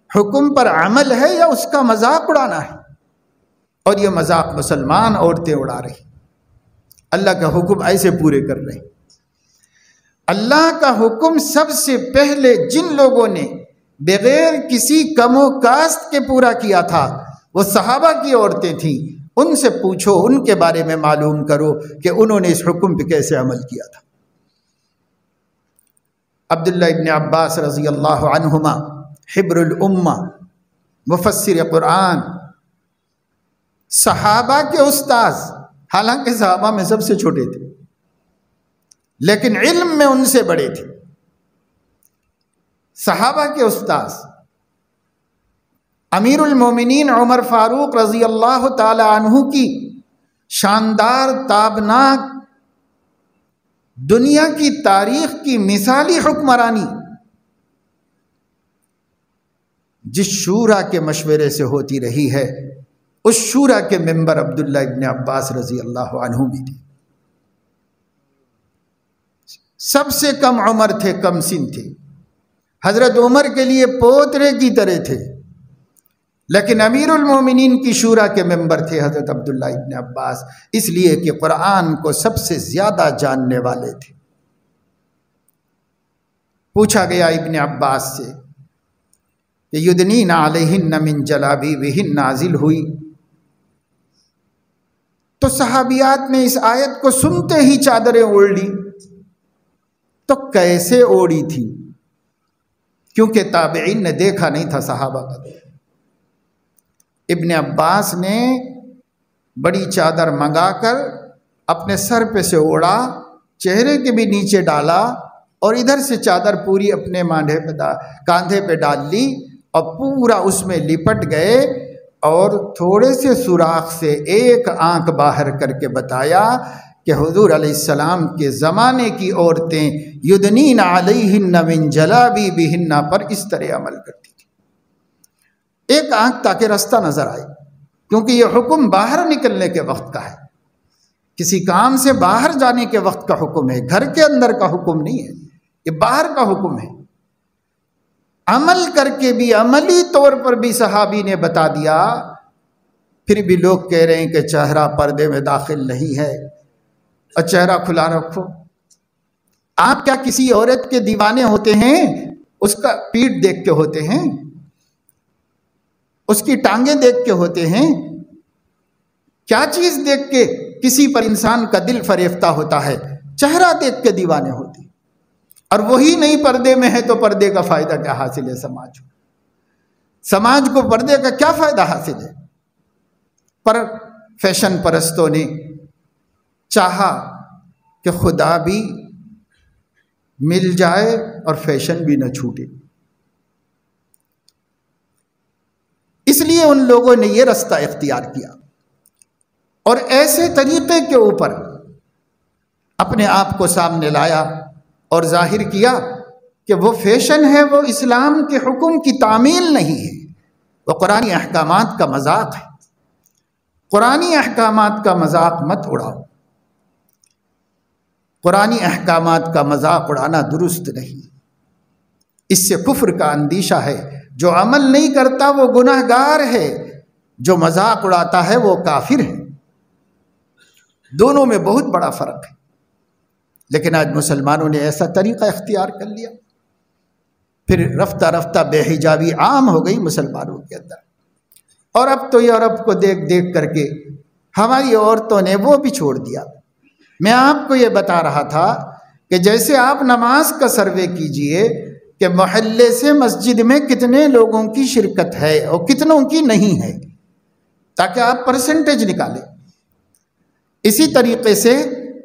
حکم پر عمل ہے، یا اس کا مذاق اڑانا ہے؟ اور یہ مذاق مسلمان عورتیں اڑا رہی، اللہ کا حکم ایسے پورے کر رہے۔ اللہ کا حکم سب سے پہلے جن لوگوں نے بغیر کسی کم و کاست کے پورا کیا تھا وہ صحابہ کی عورتیں تھیں۔ ان سے پوچھو، ان کے بارے میں معلوم کرو کہ انہوں نے اس حکم پہ کیسے عمل کیا تھا۔ عبداللہ ابن عباس رضی اللہ عنہما، حبر الامہ، مفسر قرآن، صحابہ کے استاذ، حالانکہ صحابہ میں سب سے چھوٹے تھے لیکن علم میں ان سے بڑے تھے، صحابہ کے استاذ امیر المومنین عمر فاروق رضی اللہ تعالی عنہ کی شاندار تابناک دنیا کی تاریخ کی مثالی حکمرانی جس شورا کے مشورے سے ہوتی رہی ہے، اس شورا کے ممبر عبداللہ ابن عباس رضی اللہ عنہ بھی تھے۔ سب سے کم عمر تھے، کم سن تھے، حضرت عمر کے لیے پوترے کی طرح تھے، لیکن امیر المومنین کی شورا کے ممبر تھے حضرت عبداللہ ابن عباس، اس لیے کہ قرآن کو سب سے زیادہ جاننے والے تھے۔ پوچھا گیا ابن عباس سے کہ یدنین علیہن من جلابیبہن نازل ہوئی تو صحابیات نے اس آیت کو سنتے ہی چادریں اوڑھ لی، تو کیسے اوڑھی تھی؟ کیونکہ تابعین نے دیکھا نہیں تھا صحابہ کا۔ ابن عباس نے بڑی چادر منگا کر اپنے سر پہ سے اوڑھا، چہرے کے بھی نیچے ڈالا، اور ادھر سے چادر پوری اپنے کاندھے پہ ڈال لی اور پورا اس میں لپٹ گئے، اور تھوڑے سے سوراخ سے ایک آنکھ باہر کر کے بتایا کہ حضور علیہ السلام کے زمانے کی عورتیں یدنین علیہن من جلابیبہن پر اس طرح عمل کرتی تھی۔ ایک آنکھ تاکہ رستہ نظر آئے، کیونکہ یہ حکم باہر نکلنے کے وقت کا ہے، کسی کام سے باہر جانے کے وقت کا حکم ہے، گھر کے اندر کا حکم نہیں ہے، یہ باہر کا حکم ہے۔ عمل کر کے بھی، عملی طور پر بھی صحابی نے بتا دیا، پھر بھی لوگ کہہ رہے ہیں کہ چہرہ پردے میں داخل نہیں ہے اور چہرہ کھلا رکھو۔ آپ کیا کسی عورت کے دیوانے ہوتے ہیں؟ اس کا پیٹھ دیکھ کے ہوتے ہیں، اس کی ٹانگیں دیکھ کے ہوتے ہیں؟ کیا چیز دیکھ کے کسی پر انسان کا دل فریفتہ ہوتا ہے؟ چہرہ دیکھ کے دیوانے ہوتے ہیں۔ اور وہی نہیں پردے میں ہے تو پردے کا فائدہ کیا حاصل ہے سماج کو؟ سماج کو پردے کا کیا فائدہ حاصل ہے؟ پر فیشن پرستوں نے چاہا کہ خدا بھی مل جائے اور فیشن بھی نہ چھوٹے، اس لیے ان لوگوں نے یہ رستہ اختیار کیا اور ایسے طریقے کے اوپر اپنے آپ کو سامنے لایا اور ظاہر کیا کہ وہ فیشن ہے، وہ اسلام کے حکم کی تعمیل نہیں ہے، وہ قرآنی احکامات کا مذاق ہے۔ قرآنی احکامات کا مذاق مت اڑاؤ، قرآنی احکامات کا مذاق اڑانا درست نہیں، اس سے کفر کا اندیشہ ہے۔ جو عمل نہیں کرتا وہ گناہ گار ہے، جو مذاق اڑاتا ہے وہ کافر ہے۔ دونوں میں بہت بڑا فرق ہے، لیکن آج مسلمانوں نے ایسا طریقہ اختیار کر لیا، پھر رفتہ رفتہ بے حجابی عام ہو گئی مسلمانوں کے اندر، اور اب تو یورپ کو دیکھ دیکھ کر کے ہماری عورتوں نے وہ بھی چھوڑ دیا۔ میں آپ کو یہ بتا رہا تھا کہ جیسے آپ نماز کا سروے کیجئے کہ محلے سے مسجد میں کتنے لوگوں کی شرکت ہے اور کتنوں کی نہیں ہے، تاکہ آپ پرسنٹیج نکالیں، اسی طریقے سے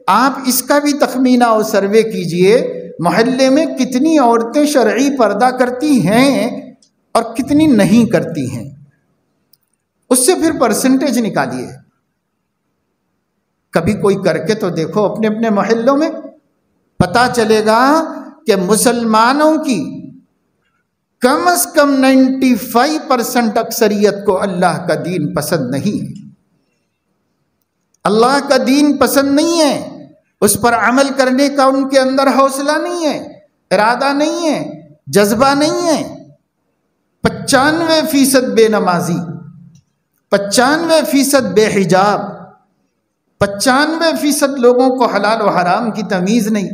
آپ اس کا بھی تخمینہ اور سروے کیجئے محلے میں کتنی عورتیں شرعی پردہ کرتی ہیں اور کتنی نہیں کرتی ہیں، اس سے پھر پرسنٹیج نکالیے۔ کبھی کوئی کر کے تو دیکھو اپنے اپنے محلوں میں، پتہ چلے گا کہ مسلمانوں کی کم از کم 95% اکثریت کو اللہ کا دین پسند نہیں ہے، اللہ کا دین پسند نہیں ہے، اس پر عمل کرنے کا ان کے اندر حوصلہ نہیں ہے، ارادہ نہیں ہے، جذبہ نہیں ہے۔ 95% بے نمازی، 95% بے حجاب، 95% لوگوں کو حلال و حرام کی تمیز نہیں،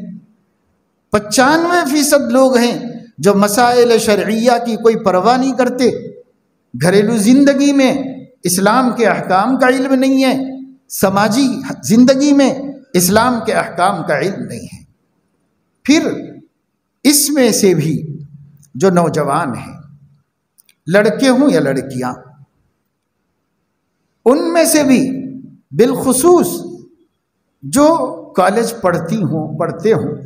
95% لوگ ہیں جو مسائل شرعیہ کی کوئی پرواہ نہیں کرتے، گھریلو زندگی میں اسلام کے احکام کا علم نہیں ہے، سماجی زندگی میں اسلام کے احکام کا علم نہیں ہے۔ پھر اس میں سے بھی جو نوجوان ہیں، لڑکے ہوں یا لڑکیاں، ان میں سے بھی بالخصوص جو کالج پڑھتے ہوں،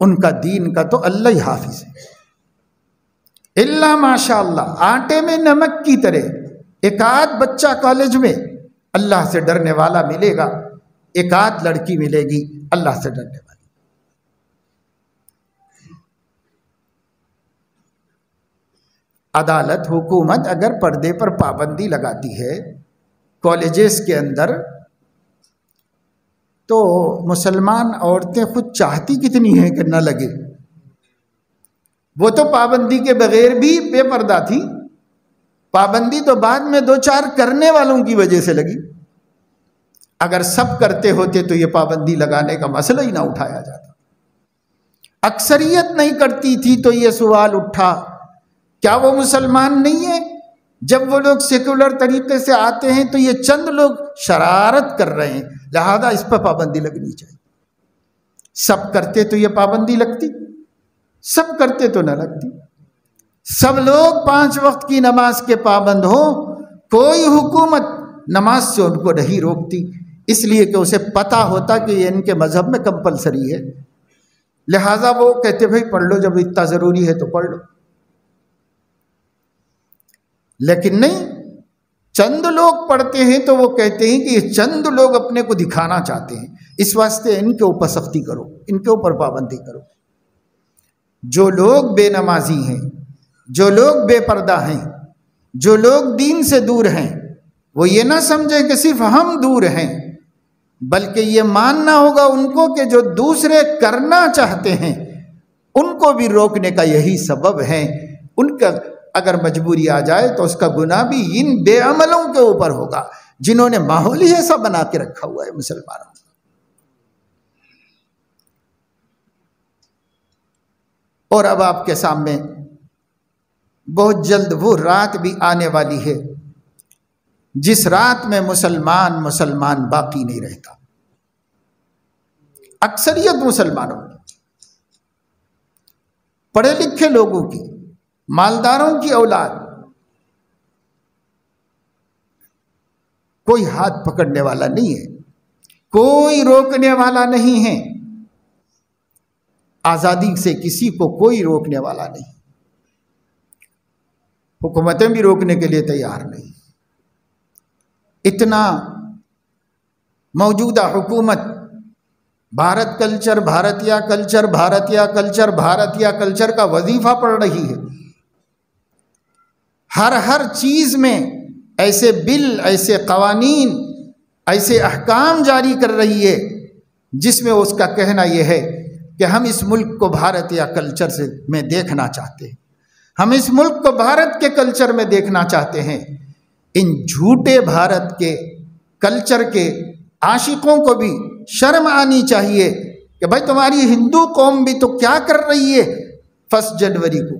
ان کا دین کا تو اللہ ہی حافظ ہے، الا ماشاء اللہ آٹے میں نمک کی طرح ایک آدھ بچہ کالج میں اللہ سے ڈرنے والا ملے گا، ایک آدھ لڑکی ملے گی اللہ سے ڈرنے والی۔ عدالت، حکومت اگر پردے پر پابندی لگاتی ہے کالجز کے اندر، تو مسلمان عورتیں خود چاہتی کتنی ہیں کہ نہ لگے؟ وہ تو پابندی کے بغیر بھی بے پردہ تھی، پابندی تو بعد میں دو چار کرنے والوں کی وجہ سے لگی۔ اگر سب کرتے ہوتے تو یہ پابندی لگانے کا مسئلہ ہی نہ اٹھایا جاتا۔ اکثریت نہیں کرتی تھی تو یہ سوال اٹھا، کیا وہ مسلمان نہیں ہے؟ جب وہ لوگ سیکولر طریقے سے آتے ہیں تو یہ چند لوگ شرارت کر رہے ہیں، لہذا اس پر پابندی لگنی چاہیے۔ سب کرتے تو یہ پابندی لگتی، سب کرتے تو نہ لگتی۔ سب لوگ 5 وقت کی نماز کے پابند ہوں، کوئی حکومت نماز سے ان کو نہیں روکتی، اس لیے کہ اسے پتہ ہوتا کہ یہ ان کے مذہب میں کمپلسری ہے، لہٰذا وہ کہتے بھائی پڑھ لو، جب اتنا ضروری ہے تو پڑھ لو۔ لیکن نہیں، چند لوگ پڑھتے ہیں تو وہ کہتے ہیں کہ یہ چند لوگ اپنے کو دکھانا چاہتے ہیں، اس واسطے ان کے اوپر سختی کرو، ان کے اوپر پابندی کرو۔ جو لوگ بے نمازی ہیں، جو لوگ بے پردہ ہیں، جو لوگ دین سے دور ہیں، وہ یہ نہ سمجھیں کہ صرف ہم دور ہیں، بلکہ یہ ماننا ہوگا ان کو کہ جو دوسرے کرنا چاہتے ہیں ان کو بھی روکنے کا یہی سبب ہے۔ ان کا اگر مجبوری آ جائے تو اس کا گناہ بھی ان بے عملوں کے اوپر ہوگا جنہوں نے ماحول ہی ایسا بنا کے رکھا ہوا ہے مسلمانوں۔ اور اب آپ کے سامنے بہت جلد وہ رات بھی آنے والی ہے جس رات میں مسلمان باقی نہیں رہتا۔ اکثریت مسلمانوں کی، پڑھے لکھے لوگوں کی، مالداروں کی اولاد، کوئی ہاتھ پکڑنے والا نہیں ہے، کوئی روکنے والا نہیں ہے۔ آزادی سے کسی کو کوئی روکنے والا نہیں، حکومتیں بھی روکنے کے لیے تیار نہیں۔ اتنا موجودہ حکومت بھارت کلچر، بھارتیہ کلچر، بھارتیہ کلچر، بھارتیہ کلچر کا وظیفہ پڑھ رہی ہے۔ ہر چیز میں ایسے بل، ایسے قوانین، ایسے احکام جاری کر رہی ہے جس میں اس کا کہنا یہ ہے کہ ہم اس ملک کو بھارتیہ کلچر میں دیکھنا چاہتے ہیں، ہم اس ملک کو بھارت کے کلچر میں دیکھنا چاہتے ہیں۔ ان جھوٹے بھارت کے کلچر کے عاشقوں کو بھی شرم آنی چاہیے کہ بھائی تمہاری ہندو قوم بھی تو کیا کر رہی ہے 1 جنوری کو؟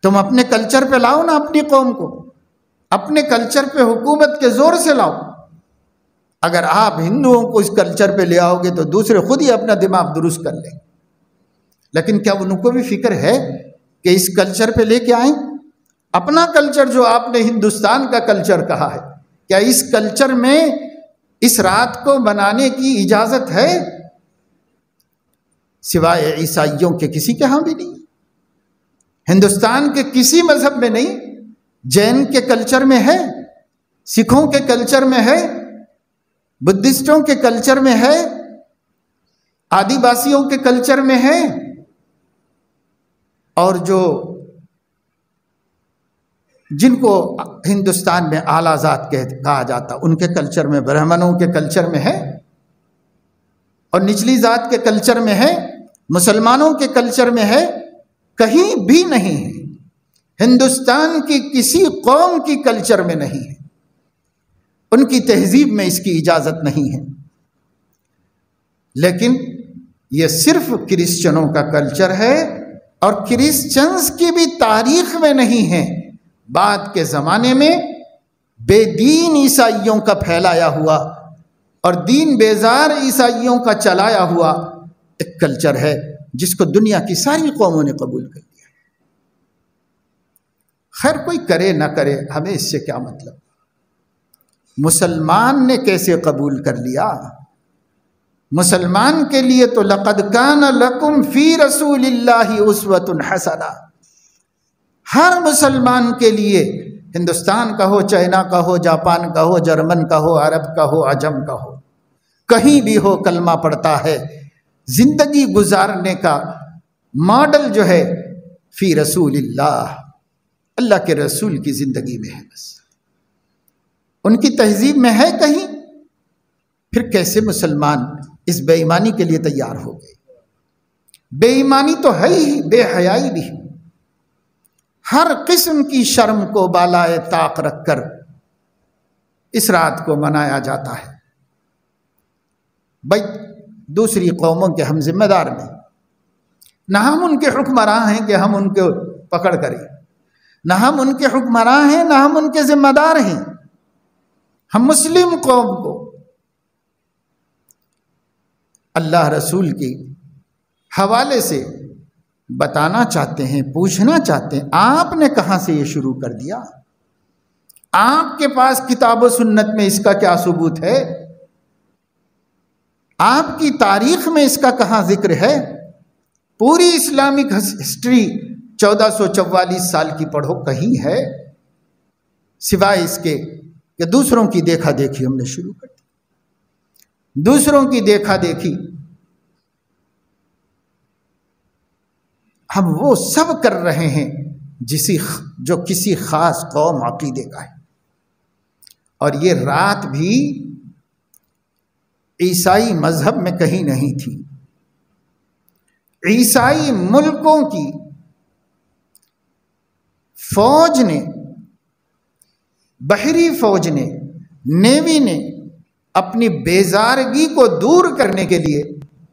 تم اپنے کلچر پہ لاؤ نا اپنی قوم کو، اپنے کلچر پہ حکومت کے زور سے لاؤ۔ اگر آپ ہندوؤں کو اس کلچر پہ لے آؤ گے تو دوسرے خود ہی اپنا دماغ درست کر لیں۔ لیکن کیا ان کو بھی فکر ہے کہ اس کلچر پہ لے کے آئیں؟ اپنا کلچر جو آپ نے ہندوستان کا کلچر کہا ہے، کیا اس کلچر میں اس رات کو منانے کی اجازت ہے؟ سوائے عیسائیوں کے کسی کے ہاں بھی نہیں، ہندوستان کے کسی مذہب میں نہیں۔ جین کے کلچر میں ہے، سکھوں کے کلچر میں ہے، بدھسٹوں کے کلچر میں ہے، آدی باسیوں کے کلچر میں ہے، اور جن کو ہندوستان میں اعلیٰ ذات کہا جاتا ان کے کلچر میں، برہمنوں کے کلچر میں ہے، اور نچلی ذات کے کلچر میں ہے، مسلمانوں کے کلچر میں ہے، کہیں بھی نہیں ہے۔ ہندوستان کی کسی قوم کی کلچر میں نہیں ہے، ان کی تہذیب میں اس کی اجازت نہیں ہے۔ لیکن یہ صرف کرسچنوں کا کلچر ہے، اور کرسچنز کی بھی تاریخ میں نہیں ہے۔ بعد کے زمانے میں بے دین عیسائیوں کا پھیلایا ہوا اور دین بیزار عیسائیوں کا چلایا ہوا ایک کلچر ہے جس کو دنیا کی ساری قوموں نے قبول کر لیا۔ خیر کوئی کرے نہ کرے، ہمیں اس سے کیا مطلب؟ مسلمان نے کیسے قبول کر لیا؟ مسلمان کے لیے تو لقد کان لکم فی رسول اللہ اسوۃ حسنہ، ہر مسلمان کے لیے، ہندوستان کا ہو، چائنا کا ہو، جاپان کا ہو، جرمن کا ہو، عرب کا ہو، عجم کا ہو، کہیں بھی ہو کلمہ پڑھتا ہے، زندگی گزارنے کا ماڈل جو ہے فی رسول اللہ، اللہ کے رسول کی زندگی میں ہے۔ بس ان کی تہذیب میں ہے کہیں؟ پھر کیسے مسلمان اس بے ایمانی کے لیے تیار ہو گئے؟ بے ایمانی تو ہے ہی، بے حیائی بھی۔ ہر قسم کی شرم کو بالائے طاق رکھ کر اس رات کو منایا جاتا ہے۔ بھائی دوسری قوموں کے ہم ذمہ دار نہیں، نہ ہم ان کے حکمراں ہیں کہ ہم ان کو پکڑ کریں، نہ ہم ان کے حکمراں ہیں، نہ ہم ان کے ذمہ دار ہیں۔ ہم مسلم قوم کو اللہ رسول کے حوالے سے بتانا چاہتے ہیں، پوچھنا چاہتے ہیں، آپ نے کہاں سے یہ شروع کر دیا؟ آپ کے پاس کتاب و سنت میں اس کا کیا ثبوت ہے؟ آپ کی تاریخ میں اس کا کہاں ذکر ہے؟ پوری اسلامک ہسٹری 1444 سال کی پڑھو، کہیں ہے سوائے اس کے کہ دوسروں کی دیکھا دیکھی ہم نے شروع کر دی، دوسروں کی دیکھا دیکھی ہم وہ سب کر رہے ہیں جو کسی خاص قوم عقیدے کا ہے۔ اور یہ رات بھی عیسائی مذہب میں کہیں نہیں تھی۔ عیسائی ملکوں کی فوج نے، بحری فوج نے، نیوی نے اپنی بیزارگی کو دور کرنے کے لیے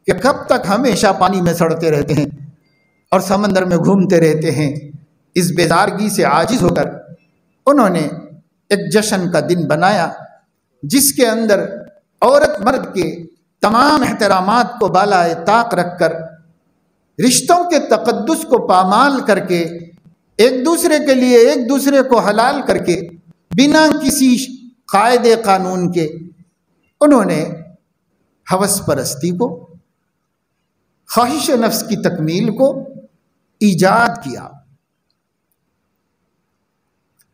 کہ کب تک ہمیشہ پانی میں سڑتے رہتے ہیں اور سمندر میں گھومتے رہتے ہیں، اس بیزارگی سے عاجز ہو کر انہوں نے ایک جشن کا دن بنایا جس کے اندر عورت مرد کے تمام احترامات کو بالائے طاق رکھ کر، رشتوں کے تقدس کو پامال کر کے، ایک دوسرے کے لیے ایک دوسرے کو حلال کر کے، بنا کسی قاعدے قانون کے انہوں نے ہوس پرستی کو، خواہش نفس کی تکمیل کو ایجاد کیا۔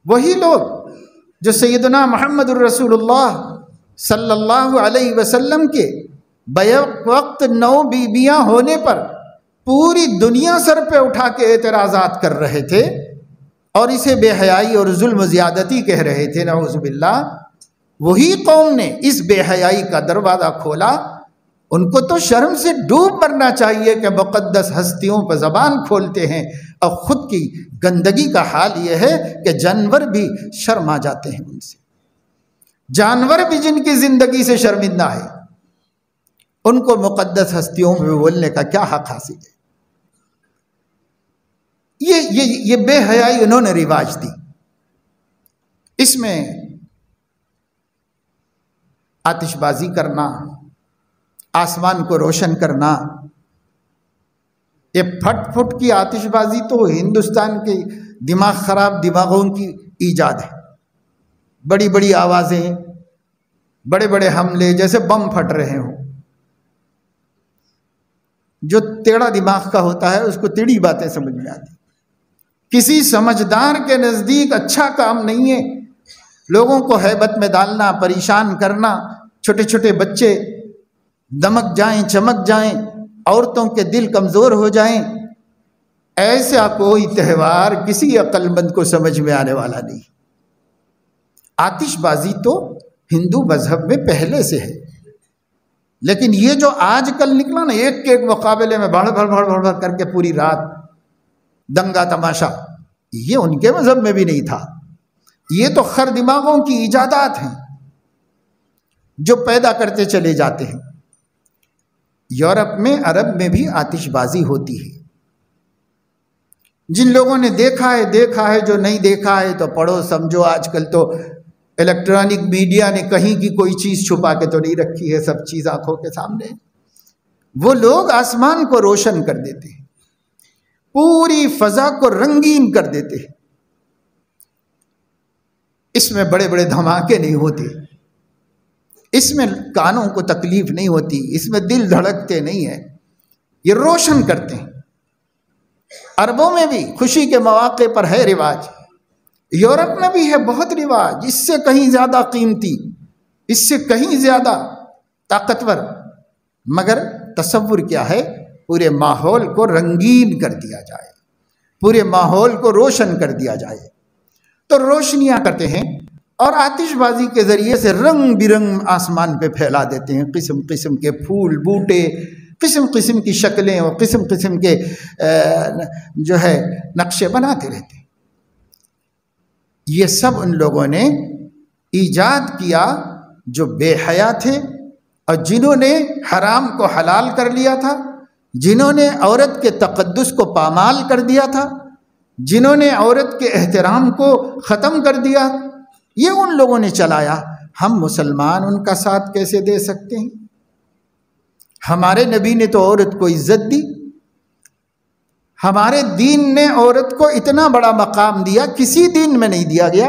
وہی لوگ جو سیدنا محمد الرسول اللہ صلی اللہ علیہ وسلم کے بیک وقت 9 بیویاں ہونے پر پوری دنیا سر پہ اٹھا کے اعتراضات کر رہے تھے اور اسے بے حیائی اور ظلم و زیادتی کہہ رہے تھے، نعوذ باللہ، وہی قوم نے اس بے حیائی کا دروازہ کھولا۔ ان کو تو شرم سے ڈوب مرنا چاہیے کہ مقدس ہستیوں پر زبان کھولتے ہیں، اور خود کی گندگی کا حال یہ ہے کہ جانور بھی شرما جاتے ہیں ان سے۔ جانور بھی جن کی زندگی سے شرمندہ ہے، ان کو مقدس ہستیوں میں بولنے کا کیا حق حاصل ہے؟ یہ بے حیائی انہوں نے رواج دی۔ اس میں آتش بازی کرنا، آسمان کو روشن کرنا، یہ پھٹ پھٹ کی آتش بازی تو ہندوستان کے دماغ خراب دماغوں کی ایجاد ہے۔ بڑی بڑی آوازیں، بڑے بڑے حملے، جیسے بم پھٹ رہے ہوں۔ جو ٹیڑھا دماغ کا ہوتا ہے اس کو ٹیڑھی باتیں سمجھ میں آتی۔ کسی سمجھدار کے نزدیک اچھا کام نہیں ہے لوگوں کو ہیبت میں ڈالنا، پریشان کرنا، چھوٹے چھوٹے بچے دمک جائیں، چمک جائیں، عورتوں کے دل کمزور ہو جائیں۔ ایسا کوئی تہوار کسی عقل مند کو سمجھ میں آنے والا نہیں۔ آتش بازی تو ہندو مذہب میں پہلے سے ہے، لیکن یہ جو آج کل نکلا نا، ایک کے ایک مقابلے میں بڑھ بڑھ کر کے پوری رات دنگا تماشا، یہ ان کے مذہب میں بھی نہیں تھا۔ یہ تو خر دماغوں کی ایجادات ہیں جو پیدا کرتے چلے جاتے ہیں۔ یورپ میں، عرب میں بھی آتش بازی ہوتی ہے۔ جن لوگوں نے دیکھا ہے، جو نہیں دیکھا ہے تو پڑھو سمجھو۔ آج کل تو الیکٹرانک میڈیا نے کہیں کی کوئی چیز چھپا کے تو نہیں رکھی ہے، سب چیز آنکھوں کے سامنے۔ وہ لوگ آسمان کو روشن کر دیتے ہیں، پوری فضا کو رنگین کر دیتے ہیں۔ اس میں بڑے بڑے دھماکے نہیں ہوتے، اس میں کانوں کو تکلیف نہیں ہوتی، اس میں دل دھڑکتے نہیں ہیں، یہ روشن کرتے ہیں۔ عربوں میں بھی خوشی کے مواقع پر ہے رواج، یورپ میں بھی ہے بہت رواج، اس سے کہیں زیادہ قیمتی، اس سے کہیں زیادہ طاقتور۔ مگر تصور کیا ہے؟ پورے ماحول کو رنگین کر دیا جائے، پورے ماحول کو روشن کر دیا جائے۔ تو روشنیاں کرتے ہیں اور آتش بازی کے ذریعے سے رنگ برنگ آسمان پہ پھیلا دیتے ہیں، قسم قسم کے پھول بوٹے، قسم قسم کی شکلیں اور قسم قسم کے جو ہے نقشے بناتے رہتے ہیں۔ یہ سب ان لوگوں نے ایجاد کیا جو بے حیا تھے اور جنہوں نے حرام کو حلال کر لیا تھا، جنہوں نے عورت کے تقدس کو پامال کر دیا تھا، جنہوں نے عورت کے احترام کو ختم کر دیا، یہ ان لوگوں نے چلایا۔ ہم مسلمان ان کا ساتھ کیسے دے سکتے ہیں؟ ہمارے نبی نے تو عورت کو عزت دی، ہمارے دین نے عورت کو اتنا بڑا مقام دیا، کسی دین میں نہیں دیا گیا،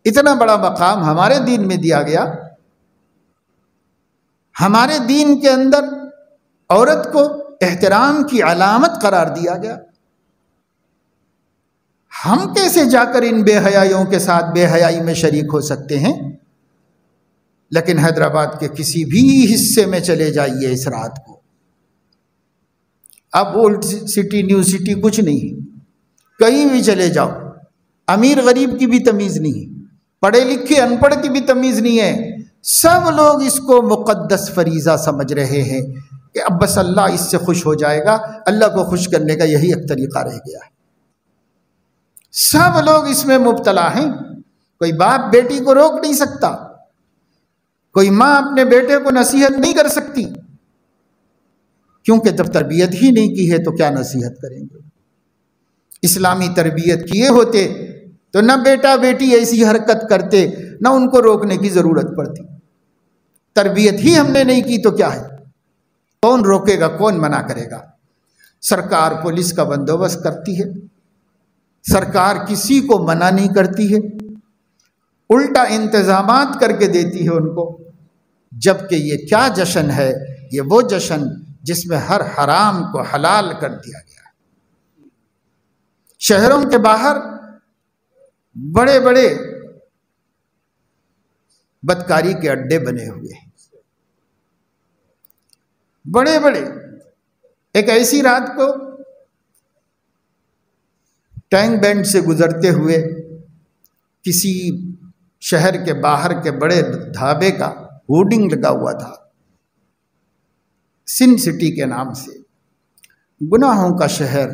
اتنا بڑا مقام ہمارے دین میں دیا گیا۔ ہمارے دین کے اندر عورت کو احترام کی علامت قرار دیا گیا۔ ہم کیسے جا کر ان بے حیائیوں کے ساتھ بے حیائی میں شریک ہو سکتے ہیں؟ لیکن حیدرآباد کے کسی بھی حصے میں چلے جائیے اس رات کو، اب اولڈ سٹی نیو سٹی کچھ نہیں، کہیں بھی چلے جاؤ، امیر غریب کی بھی تمیز نہیں، پڑھے لکھے ان پڑھ کی بھی تمیز نہیں ہے، سب لوگ اس کو مقدس فریضہ سمجھ رہے ہیں کہ اب بس اللہ اس سے خوش ہو جائے گا، اللہ کو خوش کرنے کا یہی ایک طریقہ رہ گیا ہے۔ سب لوگ اس میں مبتلا ہیں، کوئی باپ بیٹی کو روک نہیں سکتا، کوئی ماں اپنے بیٹے کو نصیحت نہیں کر سکتی، کیونکہ جب تربیت ہی نہیں کی ہے تو کیا نصیحت کریں گے؟ اسلامی تربیت کیے ہوتے تو نہ بیٹا بیٹی ایسی حرکت کرتے، نہ ان کو روکنے کی ضرورت پڑتی۔ تربیت ہی ہم نے نہیں کی تو کیا ہے؟ کون روکے گا، کون منع کرے گا؟ سرکار پولیس کا بندوبست کرتی ہے، سرکار کسی کو منع نہیں کرتی ہے، الٹا انتظامات کر کے دیتی ہے ان کو، جبکہ یہ کیا جشن ہے؟ یہ وہ جشن جس میں ہر حرام کو حلال کر دیا گیا ہے۔ شہروں کے باہر بڑے بڑے بدکاری کے اڈے بنے ہوئے ہیں، بڑے بڑے۔ ایک ایسی رات کو ٹینک بینڈ سے گزرتے ہوئے کسی شہر کے باہر کے بڑے ڈھابے کا ہورڈنگ لگا ہوا تھا سن سٹی کے نام سے، گناہوں کا شہر،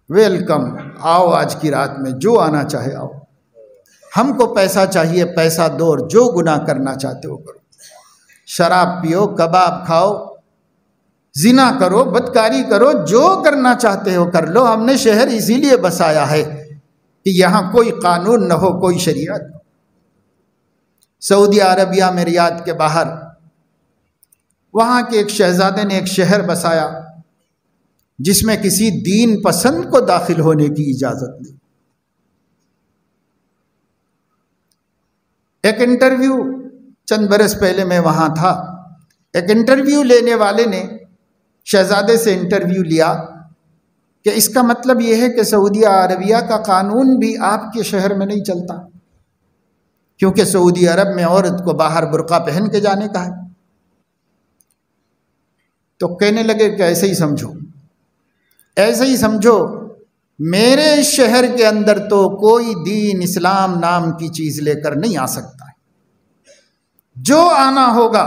ویلکم، آؤ آج کی رات میں جو آنا چاہے آؤ، ہم کو پیسہ چاہیے پیسہ دو اور جو گناہ کرنا چاہتے ہو کرو، شراب پیو، کباب کھاؤ، زنا کرو، بدکاری کرو، جو کرنا چاہتے ہو کر لو۔ ہم نے شہر اسی لیے بسایا ہے کہ یہاں کوئی قانون نہ ہو، کوئی شریعت۔ سعودی عربیہ میں ریاض کے باہر وہاں کے ایک شہزادے نے ایک شہر بسایا جس میں کسی دین پسند کو داخل ہونے کی اجازت نہیں۔ ایک انٹرویو چند برس پہلے میں وہاں تھا، ایک انٹرویو لینے والے نے شہزادے سے انٹرویو لیا کہ اس کا مطلب یہ ہے کہ سعودی عربیہ کا قانون بھی آپ کے شہر میں نہیں چلتا، کیونکہ سعودی عرب میں عورت کو باہر برقع پہن کے جانے کا ہے۔ تو کہنے لگے کہ ایسے ہی سمجھو، ایسے ہی سمجھو، میرے شہر کے اندر تو کوئی دین اسلام نام کی چیز لے کر نہیں آ سکتا ہے، جو آنا ہوگا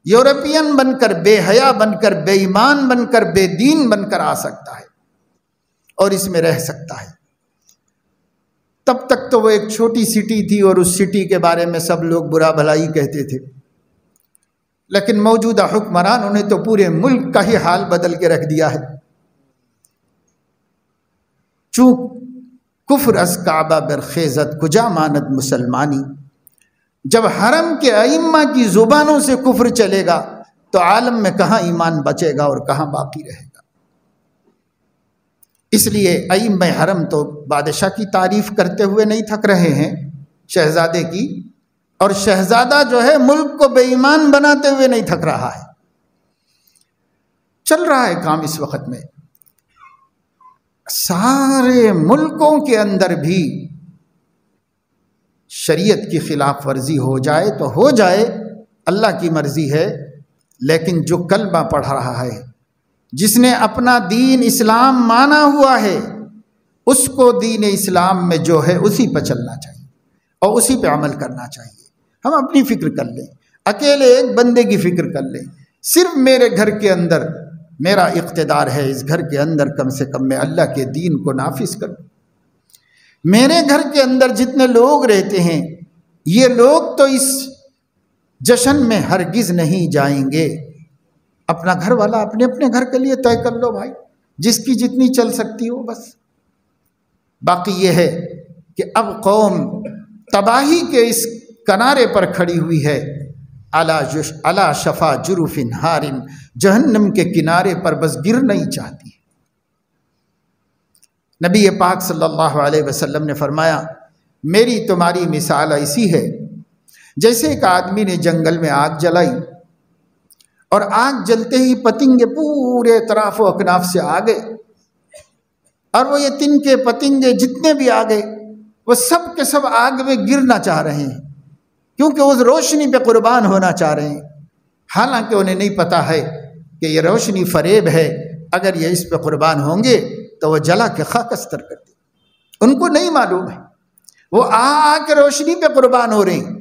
یورپین بن کر، بے حیا بن کر، بے ایمان بن کر، بے دین بن کر آ سکتا ہے اور اس میں رہ سکتا ہے۔ تب تک تو وہ ایک چھوٹی سٹی تھی اور اس سٹی کے بارے میں سب لوگ برا بھلائی کہتے تھے، لیکن موجودہ حکمرانوں نے تو پورے ملک کا ہی حال بدل کے رکھ دیا ہے۔ چونک کفر از کعبہ برخیزت کجا ماند مسلمانی، جب حرم کے ائمہ کی زبانوں سے کفر چلے گا تو عالم میں کہاں ایمان بچے گا اور کہاں باقی رہے گا۔ اس لیے ائمہ حرم تو بادشاہ کی تعریف کرتے ہوئے نہیں تھک رہے ہیں، شہزادے کی، اور شہزادہ جو ہے ملک کو بے ایمان بناتے ہوئے نہیں تھک رہا ہے۔ چل رہا ہے کام اس وقت میں، سارے ملکوں کے اندر بھی شریعت کی خلاف ورزی ہو جائے تو ہو جائے، اللہ کی مرضی ہے، لیکن جو کلمہ پڑھ رہا ہے، جس نے اپنا دین اسلام مانا ہوا ہے، اس کو دین اسلام میں جو ہے اسی پہ چلنا چاہیے۔ اور اسی پہ عمل کرنا چاہیے۔ ہم اپنی فکر کر لیں، اکیلے ایک بندے کی فکر کر لیں، صرف میرے گھر کے اندر میرا اقتدار ہے، اس گھر کے اندر کم سے کم میں اللہ کے دین کو نافذ کروں۔ میرے گھر کے اندر جتنے لوگ رہتے ہیں یہ لوگ تو اس جشن میں ہرگز نہیں جائیں گے۔ اپنا گھر والا اپنے اپنے گھر کے لیے طے کر لو بھائی، جس کی جتنی چل سکتی ہو بس۔ باقی یہ ہے کہ اب قوم تباہی کے اس کنارے پر کھڑی ہوئی ہے، علی شفا جرف ہار، جہنم کے کنارے پر بس گرنا ہی چاہتی ہے۔ نبی پاک صلی اللہ علیہ وسلم نے فرمایا میری تمہاری مثال ایسی ہے جیسے ایک آدمی نے جنگل میں آگ جلائی، اور آگ جلتے ہی پتنگے پورے اطراف و اکناف سے آ گئے، اور وہ یہ تنکے پتنگے جتنے بھی آ گئے وہ سب کے سب آگ میں گرنا چاہ رہے ہیں، کیونکہ اس روشنی پہ قربان ہونا چاہ رہے ہیں، حالانکہ انہیں نہیں پتا ہے کہ یہ روشنی فریب ہے، اگر یہ اس پہ قربان ہوں گے تو وہ جلا کے خاکستر کر دیں۔ ان کو نہیں معلوم ہے، وہ آ کے روشنی پہ قربان ہو رہے ہیں۔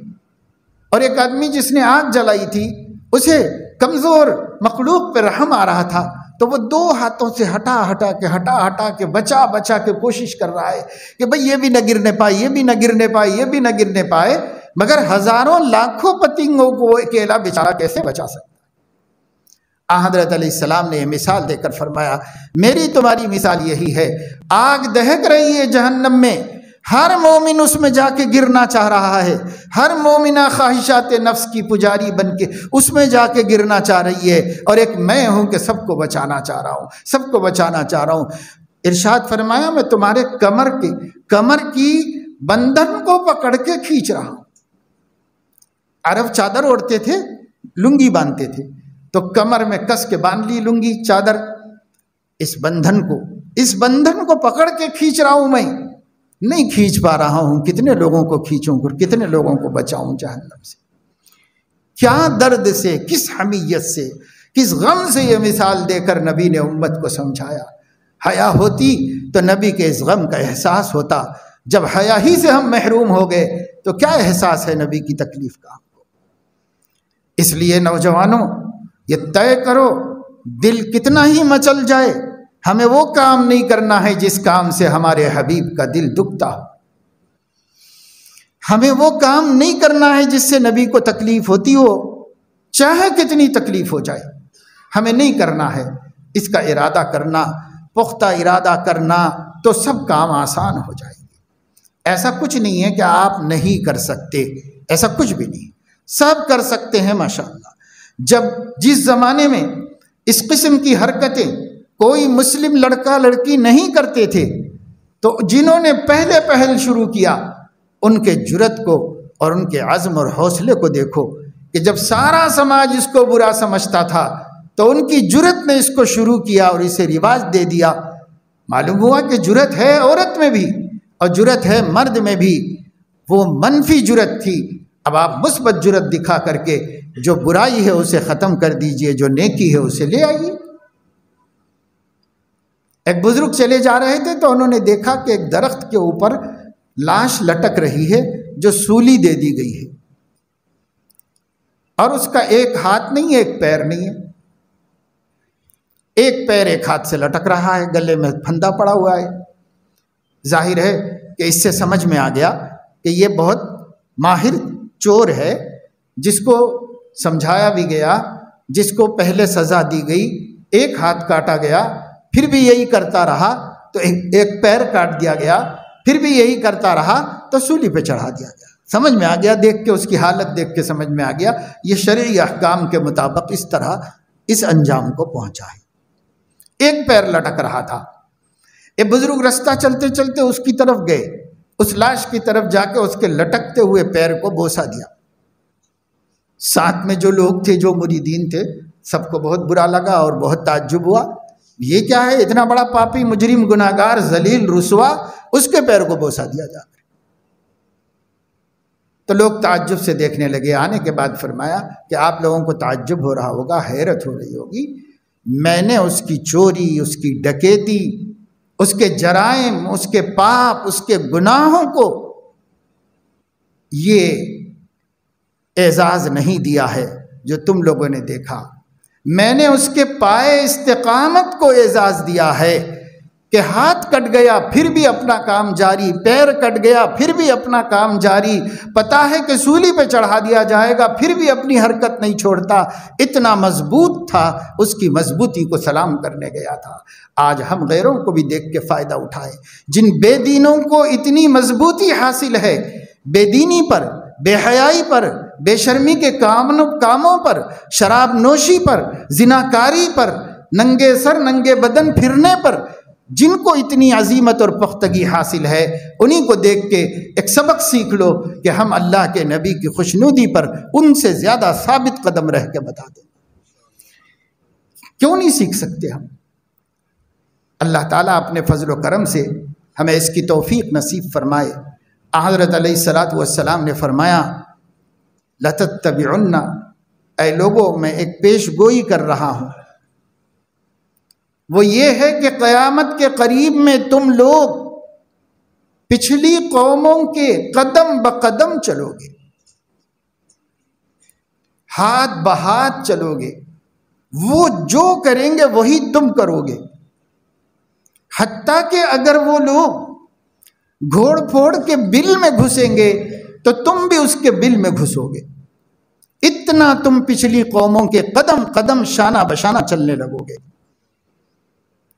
اور ایک آدمی جس نے آگ جلائی تھی اسے کمزور مخلوق پہ رحم آ رہا تھا، تو وہ دو ہاتھوں سے ہٹا کے بچا کے کوشش کر رہا ہے کہ بھئی یہ بھی نہ گرنے پائے، یہ بھی نہ گرنے پائے، یہ بھی نہ گرنے پائے، مگر ہزاروں لاکھوں پتنگوں کو وہ اکیلا بیچارہ کیسے بچا سکتا ہے؟ حضرت علیہ السلام نے یہ مثال دے کر فرمایا میری تمہاری مثال یہی ہے، آگ دہک رہی ہے جہنم میں، ہر مومن اس میں جا کے گرنا چاہ رہا ہے، ہر مومنہ خواہشات نفس کی پجاری بن کے اس میں جا کے گرنا چاہ رہی ہے، اور ایک میں ہوں کہ سب کو بچانا چاہ رہا ہوں، سب کو بچانا چاہ رہا ہوں۔ ارشاد فرمایا میں تمہارے کمر کی بندھن کو پکڑ کے کھینچ رہا ہوں۔ عرب چادر اوڑھتے تھے، لنگی باندھتے تھے، تو کمر میں کس کے باندھ لی لنگی چادر، اس بندھن کو پکڑ کے کھینچ رہا ہوں، میں نہیں کھینچ پا رہا ہوں، کتنے لوگوں کو کھینچوں اور کتنے لوگوں کو بچاؤں جہنم سے۔ کیا درد سے، کس حمیت سے، کس غم سے یہ مثال دے کر نبی نے امت کو سمجھایا۔ حیا ہوتی تو نبی کے اس غم کا احساس ہوتا، جب حیا ہی سے ہم محروم ہو گئے تو کیا احساس ہے نبی کی تکلیف کا ہم کو۔ اس لیے نوجوانوں یہ طے کرو، دل کتنا ہی مچل جائے ہمیں وہ کام نہیں کرنا ہے جس کام سے ہمارے حبیب کا دل دکھتا ہو، ہمیں وہ کام نہیں کرنا ہے جس سے نبی کو تکلیف ہوتی ہو، چاہے کتنی تکلیف ہو جائے ہمیں نہیں کرنا ہے۔ اس کا ارادہ کرنا، پختہ ارادہ کرنا تو سب کام آسان ہو جائے گے۔ ایسا کچھ نہیں ہے کہ آپ نہیں کر سکتے، ایسا کچھ بھی نہیں، سب کر سکتے ہیں ماشاءاللہ۔ جس زمانے میں اس قسم کی حرکتیں کوئی مسلم لڑکا لڑکی نہیں کرتے تھے، تو جنہوں نے پہل شروع کیا ان کے جرأت کو اور ان کے عزم اور حوصلے کو دیکھو کہ جب سارا سماج اس کو برا سمجھتا تھا تو ان کی جرأت نے اس کو شروع کیا اور اسے رواج دے دیا۔ معلوم ہوا کہ جرأت ہے عورت میں بھی اور جرأت ہے مرد میں بھی، وہ منفی جرأت تھی۔ اب آپ مثبت جرأت دکھا کر کے جو برائی ہے اسے ختم کر دیجئے، جو نیکی ہے اسے لے آئیے۔ ایک بزرگ چلے جا رہے تھے تو انہوں نے دیکھا کہ ایک درخت کے اوپر لاش لٹک رہی ہے جو سولی دے دی گئی ہے، اور اس کا ایک ہاتھ نہیں ہے، ایک پیر نہیں ہے، ایک پیر ایک ہاتھ سے لٹک رہا ہے، گلے میں پھندا پڑا ہوا ہے۔ ظاہر ہے کہ اس سے سمجھ میں آ گیا کہ یہ بہت ماہر چور ہے، جس کو سمجھایا بھی گیا، جس کو پہلے سزا دی گئی، ایک ہاتھ کاٹا گیا، پھر بھی یہی کرتا رہا تو ایک پیر کاٹ دیا گیا، پھر بھی یہی کرتا رہا تو سولی پہ چڑھا دیا گیا۔ سمجھ میں آ گیا، دیکھ کے اس کی حالت دیکھ کے سمجھ میں آ گیا یہ شرعی احکام کے مطابق اس طرح اس انجام کو پہنچا ہے۔ ایک پیر لٹک رہا تھا، ایک بزرگ رستہ چلتے چلتے اس کی طرف گئے، اس لاش کی طرف جا کے اس کے لٹکتے ہوئے پیر کو بوسہ دیا۔ ساتھ میں جو لوگ تھے، جو مریدین تھے، سب کو بہت برا لگا اور بہت تعجب ہوا، یہ کیا ہے، اتنا بڑا پاپی مجرم گناہگار ذلیل رسوا، اس کے پیر کو بوسہ دیا جا کر۔ تو لوگ تعجب سے دیکھنے لگے۔ آنے کے بعد فرمایا کہ آپ لوگوں کو تعجب ہو رہا ہوگا، حیرت ہو رہی ہوگی، میں نے اس کی چوری، اس کی ڈکیتی، اس کے جرائم، اس کے پاپ، اس کے گناہوں کو یہ اعزاز نہیں دیا ہے جو تم لوگوں نے دیکھا، میں نے اس کے پائے استقامت کو اعزاز دیا ہے کہ ہاتھ کٹ گیا پھر بھی اپنا کام جاری، پیر کٹ گیا پھر بھی اپنا کام جاری، پتہ ہے کہ سولی پہ چڑھا دیا جائے گا پھر بھی اپنی حرکت نہیں چھوڑتا، اتنا مضبوط تھا، اس کی مضبوطی کو سلام کرنے گیا تھا۔ آج ہم غیروں کو بھی دیکھ کے فائدہ اٹھائیں، جن بے دینوں کو اتنی مضبوطی حاصل ہے، بے دینی پر، بے حیائی پر، بے شرمی کے کاموں پر، شراب نوشی پر، زناکاری پر، ننگے سر ننگے بدن پھرنے پر، جن کو اتنی عظیمت اور پختگی حاصل ہے، انہی کو دیکھ کے ایک سبق سیکھ لو کہ ہم اللہ کے نبی کی خوشنودی پر ان سے زیادہ ثابت قدم رہ کے بتا دیں۔ کیوں نہیں سیکھ سکتے ہم؟ اللہ تعالیٰ اپنے فضل و کرم سے ہمیں اس کی توفیق نصیب فرمائے۔ حضرت علیہ الصلاۃ والسلام نے فرمایا لَتَتَّبِعُنَّ، اے لوگوں میں ایک پیش گوئی کر رہا ہوں، وہ یہ ہے کہ قیامت کے قریب میں تم لوگ پچھلی قوموں کے قدم بقدم چلو گے، ہاتھ بہاتھ چلو گے، وہ جو کریں گے وہی تم کرو گے، حتیٰ کہ اگر وہ لوگ گھوڑ پھوڑ کے بل میں گھسیں گے تو تم بھی اس کے بل میں گھسو گے، اتنا تم پچھلی قوموں کے قدم قدم شانہ بشانہ چلنے لگو گے۔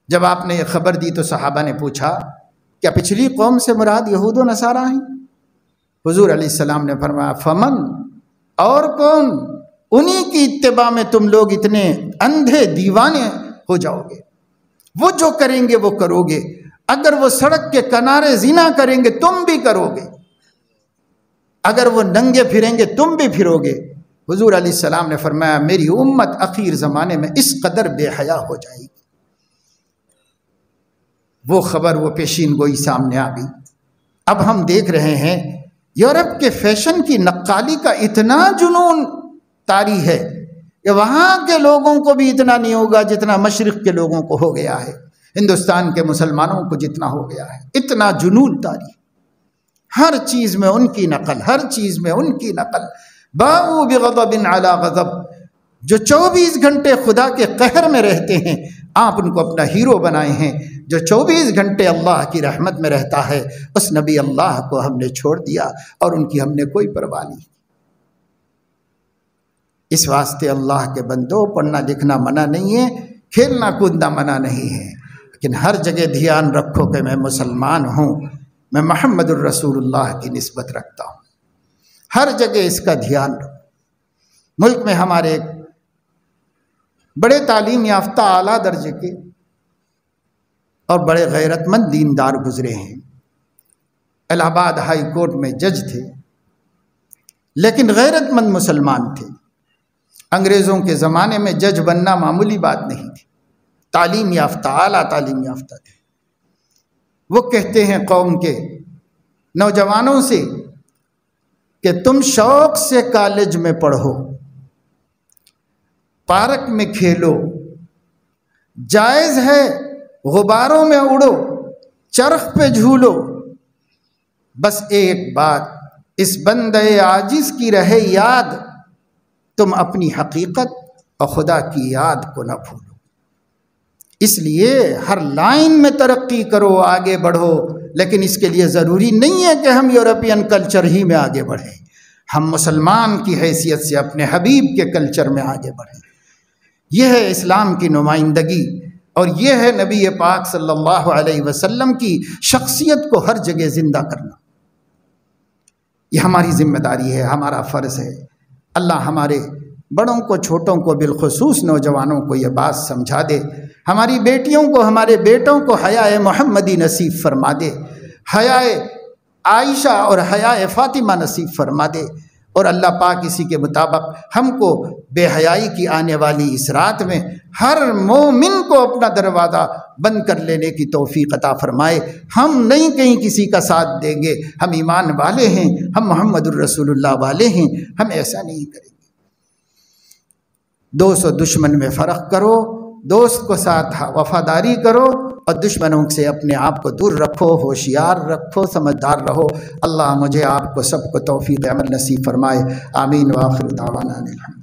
جب آپ نے یہ خبر دی تو صحابہ نے پوچھا کیا پچھلی قوم سے مراد یہود و نصارہ ہیں؟ حضور علیہ السلام نے فرمایا فمن، اور کون؟ انہی کی اتباع میں تم لوگ اتنے اندھے دیوانے ہو جاؤ گے، وہ جو کریں گے وہ کرو گے، اگر وہ سڑک کے کنارے زنا کریں گے تم بھی کرو گے، اگر وہ ننگے پھریں گے تم بھی پھرو گے۔ حضور علیہ السلام نے فرمایا میری امت اخیر زمانے میں اس قدر بے حیا ہو جائے گی۔ وہ خبر، وہ پیشین گوئی سامنے آ گئی۔ اب ہم دیکھ رہے ہیں یورپ کے فیشن کی نقالی کا اتنا جنون طاری ہے کہ وہاں کے لوگوں کو بھی اتنا نہیں ہوگا جتنا مشرق کے لوگوں کو ہو گیا ہے، ہندوستان کے مسلمانوں کو جتنا ہو گیا ہے، اتنا جنون طاری، ہر چیز میں ان کی نقل، ہر چیز میں ان کی نقل۔ باؤ بغضب علی غضب، جو 24 گھنٹے خدا کے قہر میں رہتے ہیں آپ ان کو اپنا ہیرو بنائے ہیں، جو 24 گھنٹے اللہ کی رحمت میں رہتا ہے اس نبی اللہ کو ہم نے چھوڑ دیا اور ان کی ہم نے کوئی پرواہ نہیں۔ اس واسطے اللہ کے بندوں، پڑھنا لکھنا منع نہیں ہے، کھیلنا کودنا منع نہیں ہے، لیکن ہر جگہ دھیان رکھو کہ میں مسلمان ہوں، میں محمد الرسول اللہ کی نسبت رکھتا ہوں، ہر جگہ اس کا دھیان رکھو۔ ملک میں ہمارے ایک بڑے تعلیم یافتہ اعلیٰ درجے کے اور بڑے غیرت مند دیندار گزرے ہیں، الہ آباد ہائی کورٹ میں جج تھے، لیکن غیرت مند مسلمان تھے۔ انگریزوں کے زمانے میں جج بننا معمولی بات نہیں تھی، تعلیم یافتہ، اعلیٰ تعلیم یافتہ تھے۔ وہ کہتے ہیں قوم کے نوجوانوں سے کہ تم شوق سے کالج میں پڑھو، پارک میں کھیلو، جائز ہے غباروں میں اڑو، چرخ پہ جھولو، بس ایک بات اس بندے عاجز کی رہے یاد، تم اپنی حقیقت اور خدا کی یاد کو نہ بھولو۔ اس لیے ہر لائن میں ترقی کرو، آگے بڑھو، لیکن اس کے لیے ضروری نہیں ہے کہ ہم یورپین کلچر ہی میں آگے بڑھیں، ہم مسلمان کی حیثیت سے اپنے حبیب کے کلچر میں آگے بڑھیں۔ یہ ہے اسلام کی نمائندگی، اور یہ ہے نبی پاک صلی اللہ علیہ وسلم کی شخصیت کو ہر جگہ زندہ کرنا۔ یہ ہماری ذمہ داری ہے، ہمارا فرض ہے۔ اللہ ہمارے بڑوں کو، چھوٹوں کو، بالخصوص نوجوانوں کو یہ بات سمجھا دے، ہماری بیٹیوں کو، ہمارے بیٹوں کو حیاء محمدی نصیب فرما دے، حیاء عائشہ اور حیاء فاطمہ نصیب فرما دے، اور اللہ پاک اسی کے مطابق ہم کو بے حیائی کی آنے والی اس رات میں ہر مومن کو اپنا دروازہ بند کر لینے کی توفیق عطا فرمائے۔ ہم نہیں کہیں کسی کا ساتھ دیں گے، ہم ایمان والے ہیں، ہم محمد الرسول اللہ والے ہیں، ہم ایسا نہیں کریں گے۔ دوست و دشمن میں فرق کرو، دوست کو ساتھ وفاداری کرو اور دشمنوں سے اپنے آپ کو دور رکھو، ہوشیار رکھو، سمجھدار رہو۔ اللہ مجھے آپ کو سب کو توفیق عمل نصیب فرمائے۔ آمین وآخر دعوانا الحمد۔